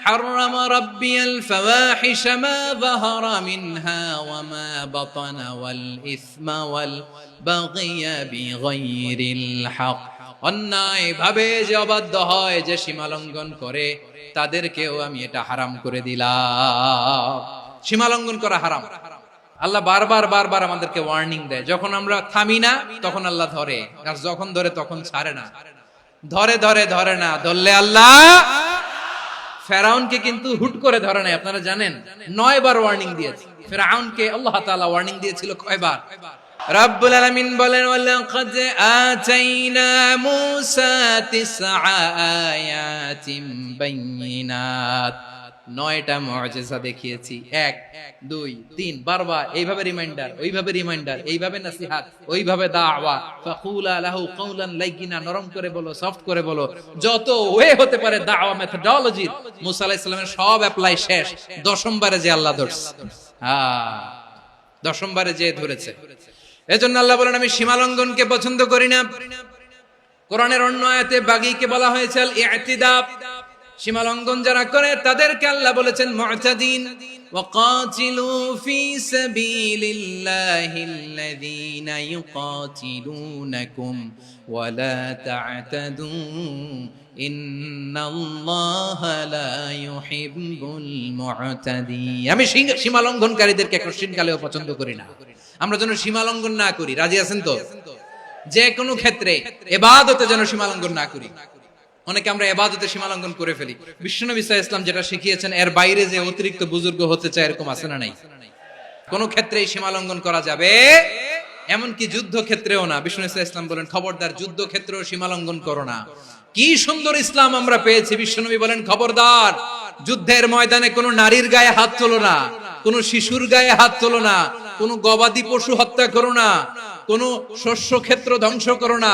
حرم ربي الفواحش ما ظهر منها وما بطن والإثم والبغي بغير الحق। অন্যায় ভাবে যে অবাধ্য হয়, যে সীমা লঙ্ঘন করে, তাদেরকেও আমি এটা হারাম করে দিলাম। সীমা লঙ্ঘন করা হারাম। আল্লাহ বারবার বারবার আমাদেরকে ওয়ার্নিং দেয়। যখন আমরা থামি না তখন আল্লাহ ধরে, আর যখন ধরে তখন ছাড়ে না। ধরে ধরে ধরে না, ধরলে আল্লাহ ফেরাউনকে কিন্তু হুট করে ধরে নাই, আপনারা জানেন 9 বার ওয়ার্নিং দিয়েছে। ফেরাউনকে আল্লাহ তাআলা ওয়ার্নিং দিয়েছিল কয়বার? রাব্বুল আলামিন বলেন ওয়ালাকাদ আতাইনা মূসা 9 আয়াতিন বাইয়িনাত। 9টা মুআজিজা দেখিয়েছি, 1 2 3 বারবার এইভাবে রিমাইন্ডার, ওইভাবে রিমাইন্ডার, এইভাবে নসিহত, ওইভাবে দাওয়া। ফাকুলা লাহু কাওলান লাইয়িনা, নরম করে বলো, সফট করে বলো, যত ওয়ে হতে পারে দাওয়া মেথডোলজি। মুসা আলাইহিস সালামের সব অ্যাপ্লাই শেষ, 10ম বারে যে আল্লাহ ধরছে। 10ম বারে যে ধরেছে। এজন্য আল্লাহ বলেন আমি সীমা লঙ্ঘনকে পছন্দ করি না। কোরআনের অন্য আয়াতে বাগীকে বলা হয়েছে আল ইতিদা। সীমা লঙ্ঘন যারা করে তাদেরকে আল্লাহ বলেছেন মুতাদিন। ওয়াকাতিলু ফি সাবিলিল্লাহিল্লাযীনা ইউকাতিলুনাকুম ওয়ালা তা'তাদু ইন্নাল্লাহা লা ইউহিব্বুল মুতাদিন। আমি সীমা লঙ্ঘনকারীদেরকে কোশ্চিনকালেও পছন্দ করি না। আমরা যেন সীমা লঙ্ঘন না করি, রাজি আছেন তো? যে কোনো ক্ষেত্রে ইবাদতে যেন সীমা লঙ্ঘন না করি। অনেকে আমরা ইবাদতে সীমা লঙ্ঘন করে ফেলি। বিশ্বনবী সাল্লাল্লাহু আলাইহি ওয়াসাল্লাম যেটা শিখিয়েছেন এর বাইরে যে অতিরিক্ত বুজুর্গ হতে চায়, এরকম আছে না নাই? কোন ক্ষেত্রেই সীমা লঙ্ঘন করা যাবে, এমনকি যুদ্ধ ক্ষেত্রেও না। বিশ্বনবী সাল্লাল্লাহু আলাইহি ওয়াসাল্লাম বলেন খবরদার যুদ্ধ ক্ষেত্রেও সীমা লঙ্ঘন করো না। কি সুন্দর ইসলাম আমরা পেয়েছি। বিশ্বনবী বলেন খবরদার যুদ্ধের ময়দানে কোনো নারীর গায়ে হাত তোলো না, কোনো শিশুর গায়ে হাত তোলো না, কোনো গবাদি পশু হত্যা করো না, কোনো শস্য ক্ষেত্র ধ্বংস করো না,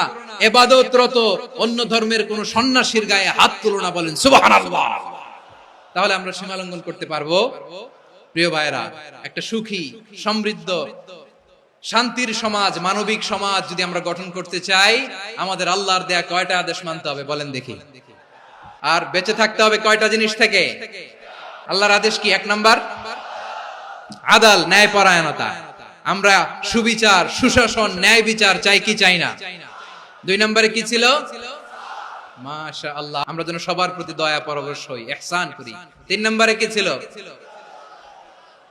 ইবাদতরত অন্য ধর্মের কোনো সন্ন্যাসীর গায়ে হাত তোলো না। বলেন সুবহানাল্লাহ। তাহলে আমরা সীমা লঙ্ঘন করতে পারবো? প্রিয় ভাইরা, একটা সুখী, সমৃদ্ধ, শান্তির সমাজ, মানবিক সমাজ যদি আমরা গঠন করতে চাই, আমাদের আল্লাহর দেয়া কয়টা আদেশ মানতে হবে বলেন দেখি? আর বেঁচে থাকতে হবে কয়টা জিনিস থেকে? আল্লাহর আদেশ কি? 1 নাম্বার আদাল, ন্যায়পরায়ণতা। আমরা সুবিচার, সুশাসন, ন্যায় বিচার চাই কি চাই না? 2 নম্বরে কি ছিল? মাশাআল্লাহ, আমরা যেন সবার প্রতি দয়া পরবশ হই, ইহসান করি। 3 নম্বরে কি ছিল?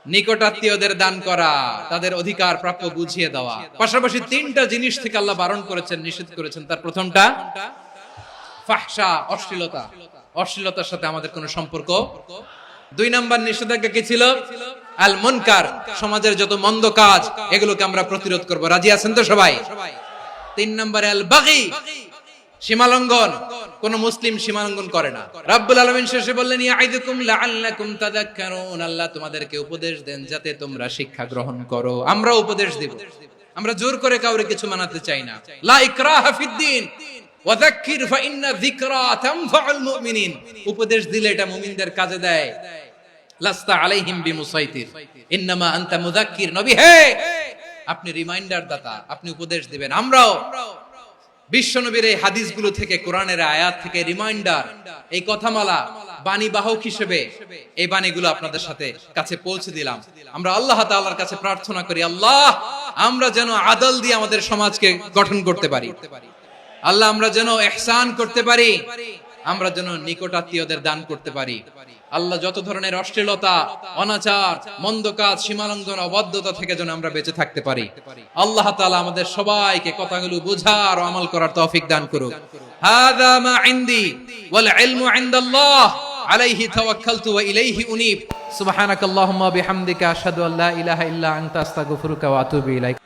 নিকটাত্মীয়দের দান করা, তাদের অধিকার প্রাপ্য বুঝিয়ে দেওয়া। পাশাপাশি 3টা জিনিস থেকে আল্লাহ বারণ করেছেন, নিষেধ করেছেন। তার প্রথমটা ফাহশা, অশ্লীলতা। অশ্লীলতার সাথে আমাদের কোনো সম্পর্ক। 2 নম্বর নিষেধাজ্ঞা কি ছিল? আল মুনকার, সমাজের যত মন্দ কাজ এগুলোকে আমরা প্রতিরোধ করব। রাজি আছেন তো সবাই? 3 নম্বরে আল বাগী, সীমালঙ্ঘন। কোন মুসলিম সীমালঙ্ঘন করে না। রাব্বুল আলামিন শেষে বললেন ইয়াইদুকুম লাআল্লাকুম তাযাক্কারুন। আল্লাহ তোমাদেরকে উপদেশ দেন যাতে তোমরা শিক্ষা গ্রহণ করো। আমরা উপদেশ দেব, আমরা জোর করে কাউরে কিছু মানাতে চাই না। লা ইকরাহা ফিদ্দিন ওয়াযাক্কির ফাইন্না যিকরা তানফাউল মুমিনিন। উপদেশ দিলে এটা মুমিনদের কাজে দেয়। লাস্তা আলাইহিম বিমুসাইতির ইন্নামা আনতা মুযাক্কির। নবী হে, আপনি রিমাইন্ডার দাতা, আপনি উপদেশ দিবেন। আমরাও বিশ্বনবীর এই হাদিসগুলো থেকে, কোরআনের আয়াত থেকে রিমাইন্ডার, এই কথামালা বাণী বাহক হিসেবে এই বাণীগুলো আপনাদের সাথে কাছে পৌঁছে দিলাম। আমরা আল্লাহ তাআলার কাছে প্রার্থনা করি, আল্লাহ আমরা যেন আদল দিয়ে আমাদের সমাজকে গঠন করতে পারি। আল্লাহ আমরা যেন ইহসান করতে পারি, আমরা যেন নিকটাত্মীয়দের দান করতে পারি। আল্লাহ যত ধরনের অশ্লীলতা, অনাচার, মন্দ কাজ, সীমালঙ্ঘন, অবাধ্যতা থেকে যেন আমরা বেঁচে থাকতে পারি। আল্লাহ তাআলা আমাদের সবাইকে কথাগুলো বোঝার ও আমল করার তৌফিক দান করুক। হাযা মা ইনদি ওয়াল ইলমু ইনদাল্লাহ আলাইহি তাওয়াক্কালতু ওয়া ইলাইহি উনীব। সুবহানাকাল্লাহুম্মা বিহামদিকা আশহাদু আল্লা ইলাহা ইল্লা আনতা আস্তাগফিরুকা ওয়া আতুবু ইলাইক।